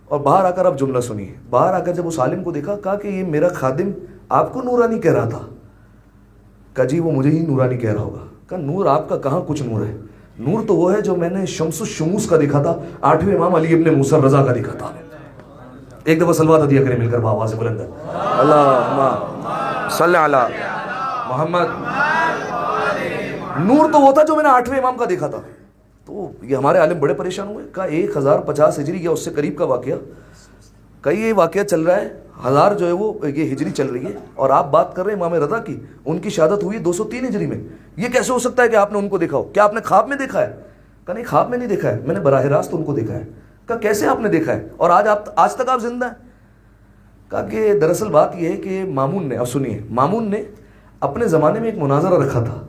اور باہر آ کر اب جملہ سنیے. باہر آ کر جب اس عالم کو دیکھا, کہا کہ یہ میرا خادم آپ کو نورانی کہہ رہا تھا. کہا جی وہ مجھے ہی نورانی کہہ رہا ہوگا. کہا نور آپ کا کہاں کچھ نور ہے, نور تو وہ ہے جو میں نے شمس الشموس کا دیکھا تھا, 8ویں امام علی ابن موسیٰ رضا کا دیکھا تھا. ایک دفعہ صلوات دیا کریں مل کر بآواز بلند, اللہم صلی علی محمد. نور تو وہ تھا جو میں نے 8ویں امام کا دیکھا تھا. تو یہ ہمارے عالم بڑے پریشان ہوئے. کہا 1050 ہجری یا اس سے قریب کا واقعہ. کہا یہ واقعہ چل رہا ہے 1000 جو ہے وہ یہ ہجری چل رہی ہے اور آپ بات کر رہے ہیں امام رضا کی، ان کی شہادت ہوئی 203 ہجری میں. یہ کیسے ہو سکتا ہے کہ آپ نے ان کو دیکھا ہو؟ کیا آپ نے خواب میں دیکھا ہے؟ کہا نہیں خواب میں نہیں دیکھا ہے، میں نے براہ راست ان کو دیکھا ہے. کہا کیسے آپ نے دیکھا ہے اور آج تک آپ زندہ ہیں؟ کہا کہ دراصل بات یہ ہے کہ مامون نے، اب سنیے، مامون نے اپنے زمانے میں ایک مناظرہ رکھا تھا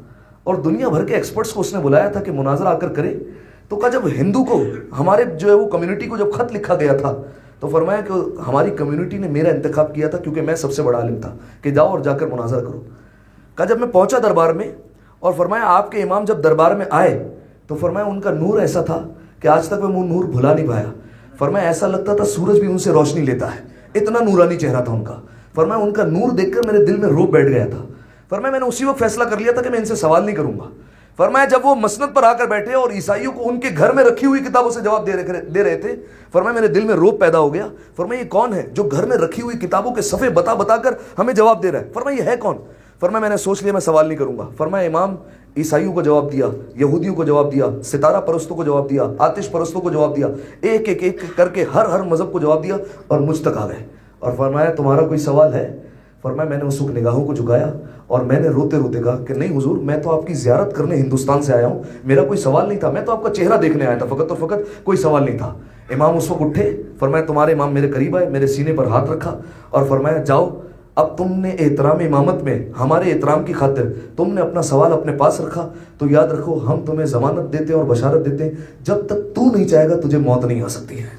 اور دنیا بھر کے ایکسپرٹس کو اس نے بلایا تھا کہ مناظرہ آ کر کرے. تو کہا جب ہندو کو، ہمارے جو ہے وہ کمیونٹی کو جب خط لکھا گیا تھا تو فرمایا کہ ہماری کمیونٹی نے میرا انتخاب کیا تھا کیونکہ میں سب سے بڑا عالم تھا کہ جاؤ اور جا کر مناظرہ کرو. کہا جب میں پہنچا دربار میں اور فرمایا آپ کے امام جب دربار میں آئے تو فرمایا ان کا نور ایسا تھا کہ آج تک میں وہ نور بھلا نہیں پایا. فرمایا ایسا لگتا تھا سورج بھی ان سے روشنی لیتا ہے، اتنا نورانی چہرہ تھا ان کا. فرمایا ان کا نور دیکھ کر میرے دل میں روب بیٹھ گیا تھا. فرمایا میں نے اسی وقت فیصلہ کر لیا تھا کہ میں ان سے سوال نہیں کروں گا. فرمایا جب وہ مسند پر آ کر بیٹھے اور عیسائیوں کو ان کے گھر میں رکھی ہوئی کتابوں سے جواب دے رہے تھے، فرمایا میرے دل میں روب پیدا ہو گیا. فرمایا یہ کون ہے جو گھر میں رکھی ہوئی کتابوں کے صفحے بتا بتا کر ہمیں جواب دے رہا ہے؟ فرمایا یہ ہے کون؟ فرمایا میں نے سوچ لیا میں سوال نہیں کروں گا. فرمایا امام عیسائیوں کو جواب دیا، یہودیوں کو جواب دیا، ستارہ پرستوں کو جواب دیا، آتش پرستوں کو جواب دیا، ایک ایک کر کے ہر مذہب کو جواب دیا اور مجھ تک آ گئے. اور فرمایا تمہارا کوئی سوال ہے؟ فرمایا میں نے اس وقت نگاہوں کو جھکایا اور میں نے روتے روتے کہا کہ نہیں حضور، میں تو آپ کی زیارت کرنے ہندوستان سے آیا ہوں، میرا کوئی سوال نہیں تھا، میں تو آپ کا چہرہ دیکھنے آیا تھا فقط اور فقط، کوئی سوال نہیں تھا. امام اس وقت اٹھے، فرمایا تمہارے امام میرے قریب آئے، میرے سینے پر ہاتھ رکھا اور فرمایا جاؤ، اب تم نے احترام امامت میں ہمارے احترام کی خاطر تم نے اپنا سوال اپنے پاس رکھا تو یاد رکھو ہم تمہیں ضمانت دیتے ہیں اور بشارت دیتے ہیں جب تک تو نہیں چاہے گا تجھے موت نہیں آ سکتی ہے.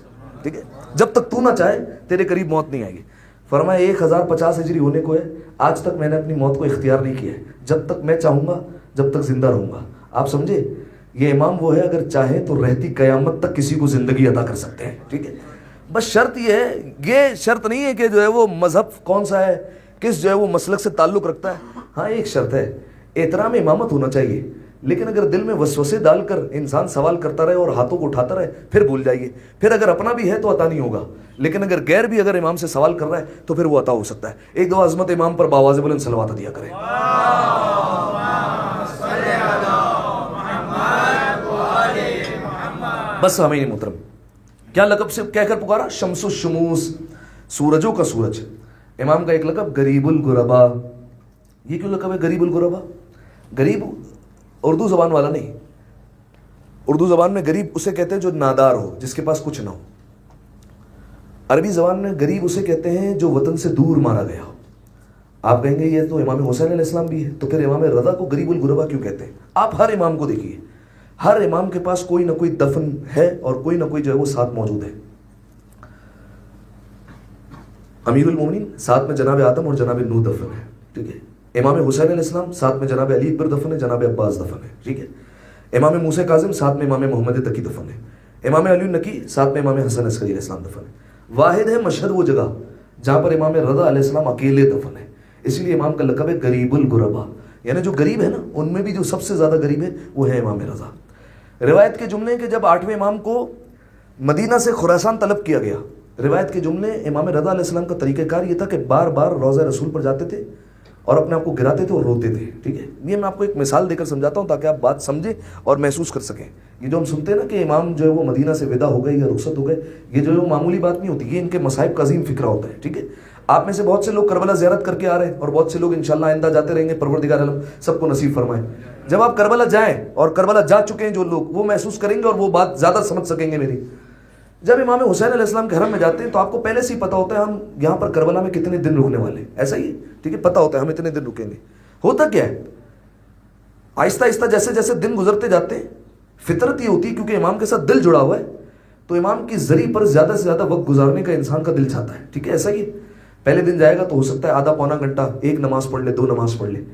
ٹھیک ہے، جب تک تو نہ چاہے تیرے قریب موت نہیں آئے گی. فرمایا 1050 ہجری ہونے کو ہے، آج تک میں نے اپنی موت کو اختیار نہیں کیا ہے، جب تک میں چاہوں گا جب تک زندہ رہوں گا. آپ سمجھے، یہ امام وہ ہے اگر چاہے تو رہتی قیامت تک کسی کو زندگی عطا کر سکتے ہیں. ٹھیک ہے، بس شرط یہ ہے، یہ شرط نہیں ہے کہ جو ہے وہ مذہب کون سا ہے، کس جو ہے وہ مسلک سے تعلق رکھتا ہے. ہاں ایک شرط ہے، احترام امامت ہونا چاہیے، لیکن اگر دل میں وسوسے ڈال کر انسان سوال کرتا رہے اور ہاتھوں کو اٹھاتا رہے پھر بھول جائیے. پھر اگر اپنا بھی ہے تو عطا نہیں ہوگا، لیکن اگر غیر بھی اگر امام سے سوال کر رہا ہے تو پھر وہ عطا ہو سکتا ہے. ایک دو عظمت امام پر باواز بلند صلوات دیا کریں. بس ہمیں محترم کیا لقب سے کہہ کر پکارا؟ شمس الشموس، سورجوں کا سورج. امام کا ایک لقب غریب الغربا. یہ کیوں لقب ہے غریب الغربا؟ غریب اردو زبان والا نہیں، اردو زبان میں غریب اسے کہتے ہیں جو نادار ہو، جس کے پاس کچھ نہ ہو. عربی زبان میں غریب اسے کہتے ہیں جو وطن سے دور مارا گیا ہو. آپ کہیں گے یہ تو امام حسین علیہ السلام بھی ہے، تو پھر امام رضا کو غریب الغربا کیوں کہتے ہیں؟ آپ ہر امام کو دیکھیے، ہر امام کے پاس کوئی نہ کوئی دفن ہے اور کوئی نہ کوئی جو ہے وہ ساتھ موجود ہے. امیر المومنین ساتھ میں جناب آدم اور جناب نوح دفن ہے. ٹھیک ہے، امام حسین علیہ السلام ساتھ میں جناب علی اکبر دفن ہے، جناب عباس دفن ہے. ٹھیک ہے، امام موسیٰ کاظم ساتھ میں امام محمد تقی دفن ہے، امام علی النقی ساتھ میں امام حسن عسکری علیہ السلام دفن ہے. واحد ہے مشہد وہ جگہ جہاں پر امام رضا علیہ السلام اکیلے دفن ہے، اسی لیے امام کا لقب ہے غریب الغربا. یعنی جو غریب ہے نا ان میں بھی جو سب سے زیادہ غریب ہے وہ ہے امام رضا. روایت کے جملے کہ جب 8ویں امام کو مدینہ سے خراسان طلب کیا گیا، روایت کے جملے امام رضا علیہ السلام کا طریقہ کار یہ تھا کہ بار بار روضہ رسول پر جاتے تھے اور اپنے آپ کو گراتے تھے اور روتے تھے. ٹھیک ہے، یہ میں آپ کو ایک مثال دے کر سمجھاتا ہوں تاکہ آپ بات سمجھیں اور محسوس کر سکیں. یہ جو ہم سنتے ہیں نا کہ امام جو ہے وہ مدینہ سے ودا ہو گئے یا رخصت ہو گئے، یہ جو ہے وہ معمولی بات نہیں ہوتی، یہ ان کے مصائب کا عظیم فکرہ ہوتا ہے. ٹھیک ہے، آپ میں سے بہت سے لوگ کربلا زیارت کر کے آ رہے ہیں اور بہت سے لوگ انشاءاللہ آئندہ جاتے رہیں گے. پروردگار عالم سب کو نصیب فرمائے. جب آپ کربلا جائیں اور کربلا جا چکے ہیں جو لوگ، وہ محسوس کریں گے اور وہ بات زیادہ سمجھ سکیں گے میری. جب امام حسین علیہ السلام کے حرم میں جاتے ہیں تو آپ کو پہلے سے ہی پتہ ہوتا ہے ہم یہاں پر کربلا میں کتنے دن رکنے والے ہیں. ایسا ہی ہے، ٹھیک ہے، پتہ ہوتا ہے ہم اتنے دن رکیں گے. ہوتا کیا ہے، آہستہ آہستہ جیسے جیسے دن گزرتے جاتے ہیں، فطرت یہ ہوتی ہے کیونکہ امام کے ساتھ دل جڑا ہوا ہے تو امام کی ذریعے پر زیادہ سے زیادہ وقت گزارنے کا انسان کا دل چاہتا ہے. ٹھیک ہے، ایسا ہی ہے. پہلے دن جائے گا تو ہو سکتا ہے آدھا پونا گھنٹہ ایک نماز پڑھ لے، 2 نماز پڑھ لے.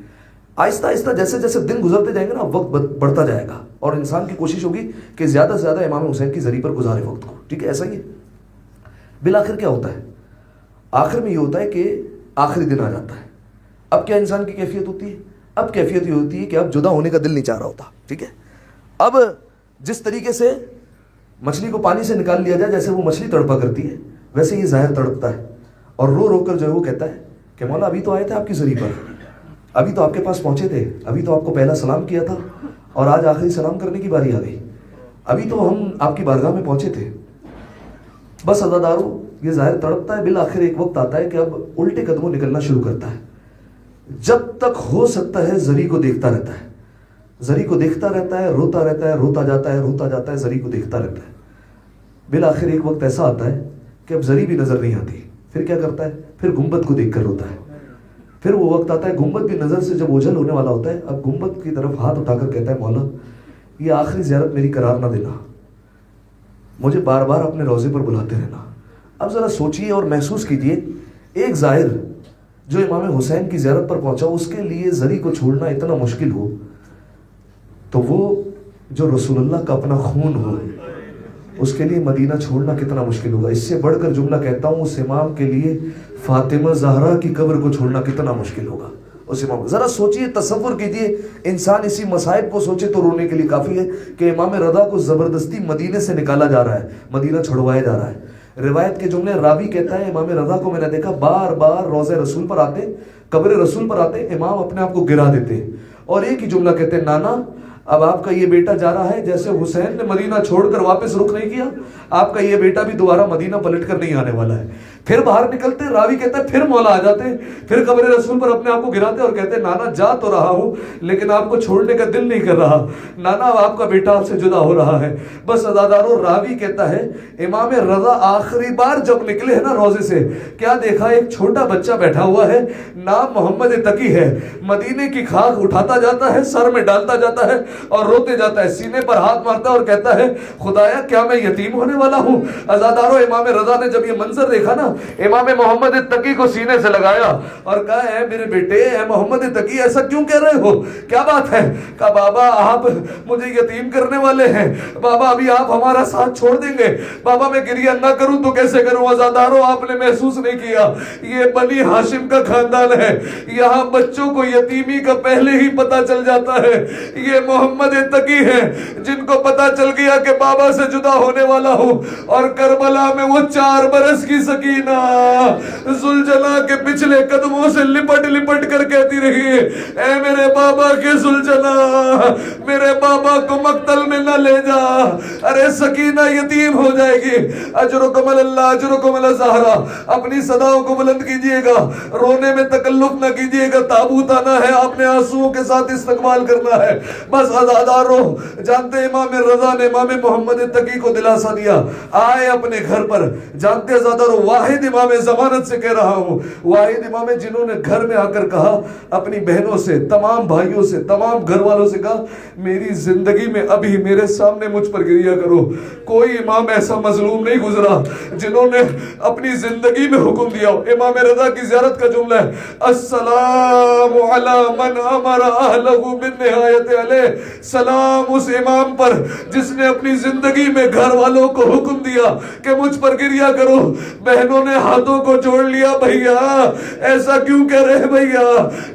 آہستہ آہستہ جیسے جیسے دن گزرتے جائیں گے نا وقت بڑھتا جائے گا اور انسان کی کوشش ہوگی کہ زیادہ سے زیادہ امام حسین کی ذریعے پر گزارے وقت کو. ٹھیک ہے، ایسا ہی ہے. بالآخر کیا ہوتا ہے؟ آخر میں یہ ہوتا ہے کہ آخری دن آ جاتا ہے. اب کیا انسان کی کیفیت ہوتی ہے؟ اب کیفیت یہ ہوتی ہے کہ اب جدا ہونے کا دل نہیں چاہ رہا ہوتا. ٹھیک ہے، اب جس طریقے سے مچھلی کو پانی سے نکال لیا جائے جیسے وہ مچھلی تڑپا کرتی ہے ویسے یہ ظاہر تڑپتا ہے اور رو رو کر جو ہے وہ کہتا ہے کہ مولا ابھی تو آئے تھے آپ کی ذریعے پر، ابھی تو آپ کے پاس پہنچے تھے، ابھی تو آپ کو پہلا سلام کیا تھا اور آج آخری سلام کرنے کی باری آ گئی، ابھی تو ہم آپ کی بارگاہ میں پہنچے تھے. بس عزادارو یہ ظاہر تڑپتا ہے، بالآخر ایک وقت آتا ہے کہ اب الٹے قدموں نکلنا شروع کرتا ہے. جب تک ہو سکتا ہے زری کو دیکھتا رہتا ہے، زری کو دیکھتا رہتا ہے، روتا رہتا ہے، روتا جاتا ہے، روتا جاتا ہے، زری کو دیکھتا رہتا ہے. بالآخر ایک وقت ایسا آتا ہے کہ اب زری بھی نظر نہیں آتی. پھر کیا کرتا ہے؟ پھر گنبد کو دیکھ کر روتا ہے. پھر وہ وقت آتا ہے گنبد بھی نظر سے جب اوجھل ہونے والا ہوتا ہے، اب گنبد کی طرف ہاتھ اٹھا کر کہتا ہے مولا یہ آخری زیارت میری قرار نہ دینا، مجھے بار بار اپنے روضے پر بلاتے رہنا. اب ذرا سوچئے اور محسوس کیجئے، ایک زائر جو امام حسین کی زیارت پر پہنچا اس کے لیے زری کو چھوڑنا اتنا مشکل ہو، تو وہ جو رسول اللہ کا اپنا خون ہو اس کے لیے مدینہ چھوڑنا کتنا مشکل ہوگا. اس سے بڑھ کر جملہ کہتا ہوں، اس امام کے لیے فاطمہ زہرا کی قبر کو چھوڑنا کتنا مشکل ہوگا. اس امام ذرا سوچئے، تصور کیجئے، انسان اسی مصائب کو سوچے تو رونے کے لیے کافی ہے کہ امام رضا کو زبردستی مدینے سے نکالا جا رہا ہے، مدینہ چھڑوایا جا رہا ہے. روایت کے جملے، راوی کہتا ہے امام رضا کو میں نے دیکھا بار بار روضہ رسول پر آتے، قبر رسول پر آتے، امام اپنے آپ کو گرا دیتے اور ایک ہی جملہ کہتے ہیں، نانا اب آپ کا یہ بیٹا جا رہا ہے جیسے حسین نے مدینہ چھوڑ کر واپس رخ نہیں کیا، آپ کا یہ بیٹا بھی دوبارہ مدینہ پلٹ کر نہیں آنے والا ہے. پھر باہر نکلتے، راوی کہتا ہے پھر مولا آ جاتے، پھر قبر رسول پر اپنے آپ کو گراتے اور کہتے ہیں نانا جا تو رہا ہوں لیکن آپ کو چھوڑنے کا دل نہیں کر رہا، نانا اب آپ کا بیٹا آپ سے جدا ہو رہا ہے. بس عزادارو، راوی کہتا ہے امام رضا آخری بار جب نکلے ہیں نا روزے سے، کیا دیکھا؟ ایک چھوٹا بچہ بیٹھا ہوا ہے، نام محمد تقی ہے، مدینے کی خاک اٹھاتا جاتا ہے، سر میں ڈالتا جاتا ہے اور روتے جاتا ہے، سینے پر ہاتھ مارتا ہے اور کہتا ہے خدایا کیا میں یتیم ہونے والا ہوں. عزادارو، امام رضا نے جب یہ منظر دیکھا نا، امام محمد تقی کو سینے سے لگایا اور کہا اے میرے بیٹے، اے محمد تقی ایسا کیوں کہہ رہے ہو، کیا بات ہے؟ کہا بابا آپ مجھے یتیم کرنے والے ہیں، بابا ابھی آپ ہمارا ساتھ چھوڑ دیں گے، بابا میں گریہ نہ کروں تو کیسے کروں. عزادارو، آپ نے محسوس نہیں کیا، یہ بنی ہاشم کا خاندان ہے، یہاں بچوں کو یتیمی کا پہلے ہی پتہ چل جاتا ہے. یہ محمد تقی ہیں جن کو پتہ چل گیا کہ بابا سے جدا ہونے والا ہوں، اور کربلا میں وہ 4 برس کی سکینہ زلجنا کے پچھلے قدموں سے لپٹ لپٹ کر کہتی رہی اے میرے بابا کے زلجنا، میرے بابا کو مقتل میں نہ لے جا، ارے سکینہ یتیم ہو جائے گی. اجرکم اللہ، اجرکم اللہ. زہرا، اپنی صداؤں کو بلند کیجئے گا، رونے میں تکلف نہ کیجئے گا، تابوت آنا ہے، آپ نے آنسوؤں کے ساتھ استقبال کرنا ہے. بس عزادارو، جانتے امام رضا نے امام محمد تقی کو دلاسا دیا، آئے اپنے گھر پر. جانتے عزادارو، واحد امام ضمانت سے کہہ رہا ہوں، واحد امام جنہوں نے گھر میں آ کر کہا، اپنی بہنوں سے، تمام بھائیوں سے، تمام گھر والوں سے کہا میری زندگی میں ابھی میرے سامنے مجھ پر گریہ کرو. کوئی امام ایسا مظلوم نہیں گزرا جنہوں نے اپنی زندگی میں حکم دیا. امام رضا کی زیارت کا جملہ ہے السلام علی من امر اہلہ بالنہایت علیہ، سلام اس امام پر جس نے اپنی زندگی میں گھر والوں کو حکم دیا کہ مجھ پر گریہ کرو. بہنوں نے ہاتھوں کو جوڑ لیا، بھیا ایسا کیوں کہہ رہے بھیا،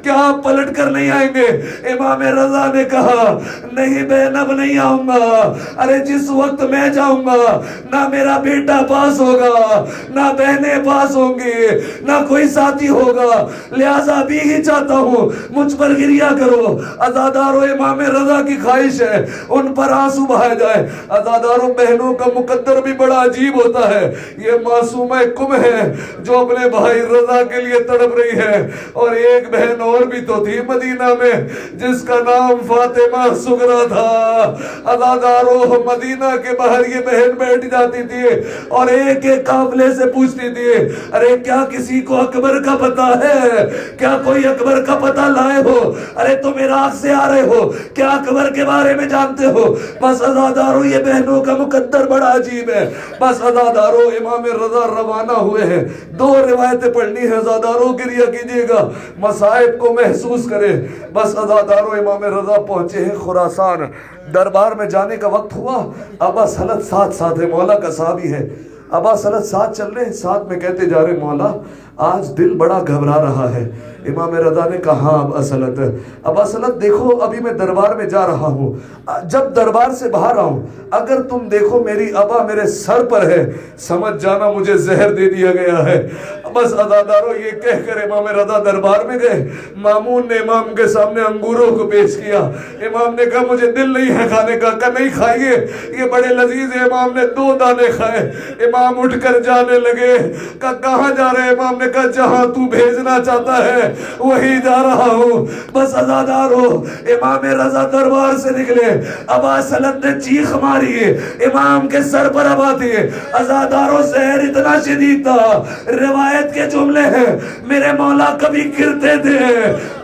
کیا آپ پلٹ کر نہیں آئیں گے؟ امام رضا نے کہا نہیں بہن اب نہیں آؤں گا، ارے جس وقت میں جاؤں گا نہ میرا بیٹا پاس ہوگا، نہ بہنیں پاس ہوں گی، نہ کوئی ساتھی ہوگا، لہٰذا بھی ہی چاہتا ہوں مجھ پر گریہ کرو. عزادارو، امام رضا کی خواہش ہے ان پر آنسو بہائے جائے. عزادارو، بہنوں کا مقدر بھی بڑا عجیب ہوتا ہے. یہ معصومہ کم ہے جو اپنے بھائی رضا کے لیے تڑپ رہی ہے، اور ایک بہن اور بھی تو تھی مدینہ میں جس کا نام فاطمہ صغرا تھا. عزادارو، مدینہ کے باہر یہ بہن بیٹھ جاتی تھی اور ایک ایک قافلے سے پوچھتی تھی ارے کیا کسی کو اکبر کا پتہ ہے؟ کیا کوئی اکبر کا پتہ لائے ہو؟ ارے تم عراق سے آ رہے ہو، کیا اکبر کے بارے میں جانتے ہو؟ بس عزادارو، یہ بہنوں کا مقدر بڑا عجیب ہے. بس عزادارو، امام رضا روانہ ہوئے ہیں. 2 روایتیں پڑھنی ہیں عزادارو، گریہ کیجئے گا، مصائب کو محسوس کرے. بس عزادارو، امام رضا پہنچے ہیں خراسان. دربار میں جانے کا وقت ہوا، ابا سلط ساتھ ہے، مولا کا صحابی ہے. ابا سلط ساتھ چل رہے ہیں، ساتھ میں کہتے جا رہے مولا آج دل بڑا گھبرا رہا ہے۔ امام رضا نے کہا ہاں ابا سلط، ابا سلط دیکھو ابھی میں دربار میں جا رہا ہوں، جب دربار سے باہر آؤں اگر تم دیکھو میری ابا میرے سر پر ہے سمجھ جانا مجھے زہر دے دیا گیا ہے۔ بس عزادارو یہ کہہ کر امام رضا دربار میں گئے۔ مامون نے امام کے سامنے انگوروں کو پیش کیا۔ امام نے کہا مجھے دل نہیں ہے کھانے کا، کہا نہیں کھائیے یہ بڑے لذیذ ہیں۔ امام نے 2 دانے کھائے۔ امام اٹھ کر جانے لگے۔ کہا کہاں جا رہے ہیں؟ امام نے کہا جہاں تو بھیجنا چاہتا ہے وہی جا رہا ہوں۔ بس عزادارو امام رضا دربار سے نکلے، ابا سلط نے چیخ ماری، امام کے سر پر ابا تھی۔ عزادارو زہر اتنا شدید تھا، روایت کے جملے ہیں میرے مولا کبھی گرتے تھے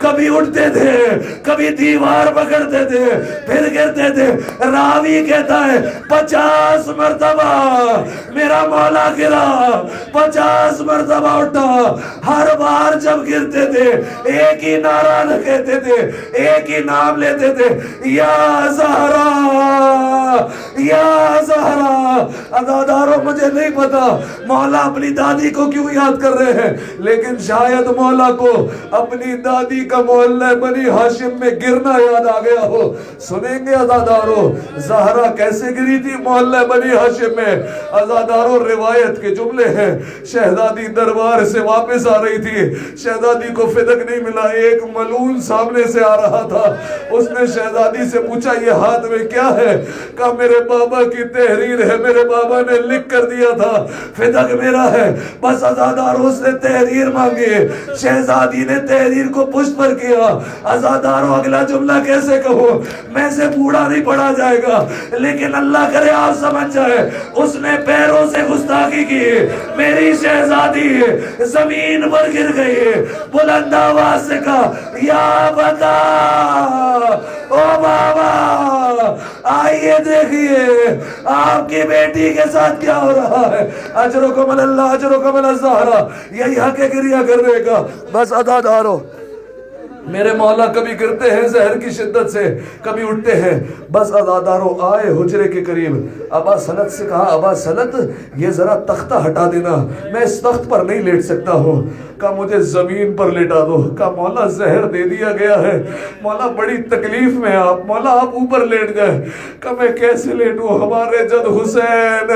کبھی اٹھتے تھے کبھی دیوار پکڑتے تھے پھر گرتے تھے۔ راوی کہتا ہے 50 مرتبہ میرا مولا گرا، 50 مرتبہ اٹھا۔ ہر بار جب گرتے تھے ایک ہی نعرہ کہتے تھے، ایک ہی نام لیتے تھے، یا زہرا یا زہرا۔ عزادارو مجھے نہیں پتا مولا اپنی دادی کو کیوں یاد کر رہے ہیں، لیکن شاید مولا کو اپنی دادی کا محلہ بنی ہاشم میں گرنا یاد آ گیا ہو۔ سنیں گے عزادارو زہرا کیسے گری تھی محلہ بنی ہاشم میں؟ عزادارو روایت کے جملے ہیں، شہزادی دربار سے واپس آ رہی تھی، شہزادی کو فدق نہیں ملا، ایک ملعون سامنے سے آ رہا تھا۔ اس نے شہزادی سے پوچھا یہ ہاتھ میں کیا ہے؟ کہا میرے بابا کی تحریر ہے، میرے بابا نے لکھ کر دیا تھا، فدق میرا ہے۔ بس عزادارو اس نے تحریر مانگی، شہزادی نے تحریر کو پشت پر کیا۔ عزادارو اگلا جملہ کیسے کہوں، میں سے بوڑھا نہیں پڑھا جائے گا لیکن اللہ کرے آپ سمجھ جائے، اس نے پیروں سے گستاخی کی، میری شہزادی زمین پر گر گئی، بلند آواز سے کہا یا بتا او بابا آئیے دیکھیے آپ کی بیٹی کے ساتھ کیا ہو رہا ہے۔ اجرکم اللہ اجرکم الزہرا، یہی حق ہے گریا کرنے کا۔ بس عزادارو میرے مولا کبھی گرتے ہیں زہر کی شدت سے کبھی اٹھتے ہیں۔ بس عزادارو آئے حجرے کے قریب، ابا سلط سے کہا ابا سلط یہ ذرا تختہ ہٹا دینا، میں اس تخت پر نہیں لیٹ سکتا ہوں۔ کہا مجھے زمین پر لٹا دو۔ کہا مولا زہر دے دیا گیا ہے، مولا بڑی تکلیف میں آپ، مولا آپ اوپر لیٹ جائے۔ کہا میں کیسے لیٹوں، ہمارے جد حسین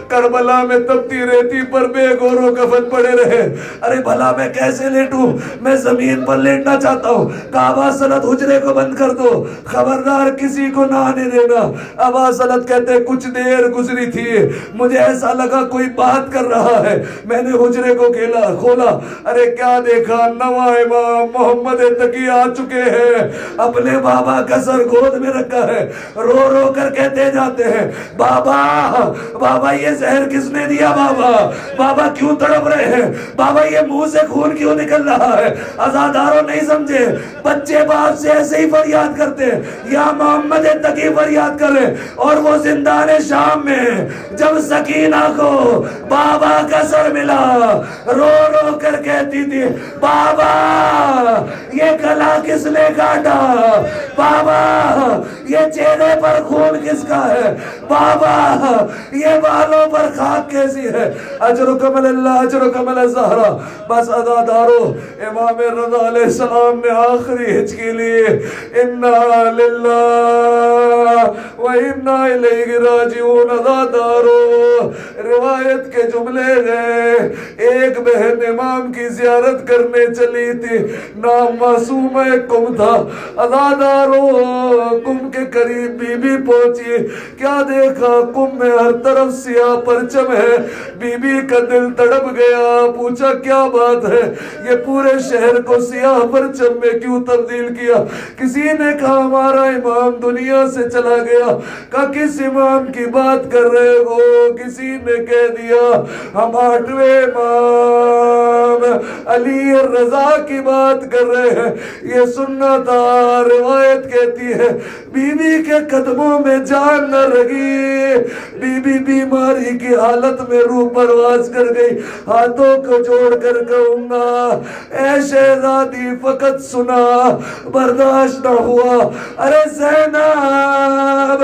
کربلا میں تپتی ریتی پر بے گور و کفن پڑے رہے، ارے بھلا میں کیسے لیٹوں، میں زمین پر لیٹنا چاہتا ہوں۔ کہا ابا سلط حجرے کو بند کر دو، خبردار کسی کو نہ آنے دینا۔ ابا سلط کہتے کچھ دیر گزری تھی، مجھے ایسا لگا کوئی بات کر رہا ہے، میں نے حجرے کو کھولا، ارے کیا دیکھا، نواں امام محمد تقی آ چکے ہیں، اپنے بابا کا سر گود میں رکھا ہے، رو رو کر کہتے جاتے ہیں بابا بابا یہ زہر کس نے دیا، بابا بابا کیوں تڑپ رہے ہیں، بابا یہ منہ سے خون کیوں نکل رہا ہے۔ عزادارو نہیں سمجھے، بچے باپ سے ایسے ہی فریاد کرتے ہیں، یا محمد تقی فریاد کرے، اور وہ زندان شام میں جب سکینہ کو بابا کا سر ملا رو رو کر کہتی تھی بابا یہ گلا کس نے کاٹا، بابا یہ چہرے پر خون کس کا ہے، بابا یہ بالوں پر خاک کیسی ہے۔ اجرکم اللہ اجرکم الزہرا۔ بس عزادارو امام رضا علیہ السلام نے آخری ہچکی لی، انا للہ و انا الیہ راجعون۔ عزادارو روایت کے جملے ہیں، ایک بہن امام کی زیارت کرنے چلی تھی، نام معصومہ کم تھا۔ عزادارو کم کے قریب بی بی پہنچی، کیا دیکھا کم میں ہر طرف سیاہ پرچم ہے، بی بی کا دل تڑپ گیا، پوچھا کیا بات ہے، یہ پورے شہر کو سیاہ پرچم میں کیوں تبدیل کیا؟ کسی نے کہا ہمارا امام دنیا سے چلا گیا۔ کہا کس امام کی بات کر رہے ہو؟ کسی نے کہہ دیا ہم 8ویں امام علی الرضا کی بات کر رہے ہیں۔ یہ سننا تھا، روایت کہتی ہے بی بی کے قدموں میں جان نہ لگی، بی بی بیماری کی حالت میں روح پرواز کر گئی۔ ہاتھوں کو جوڑ کر کہوں گا اے شہزادی فقط سنا برداشت نہ ہوا، ارے زینب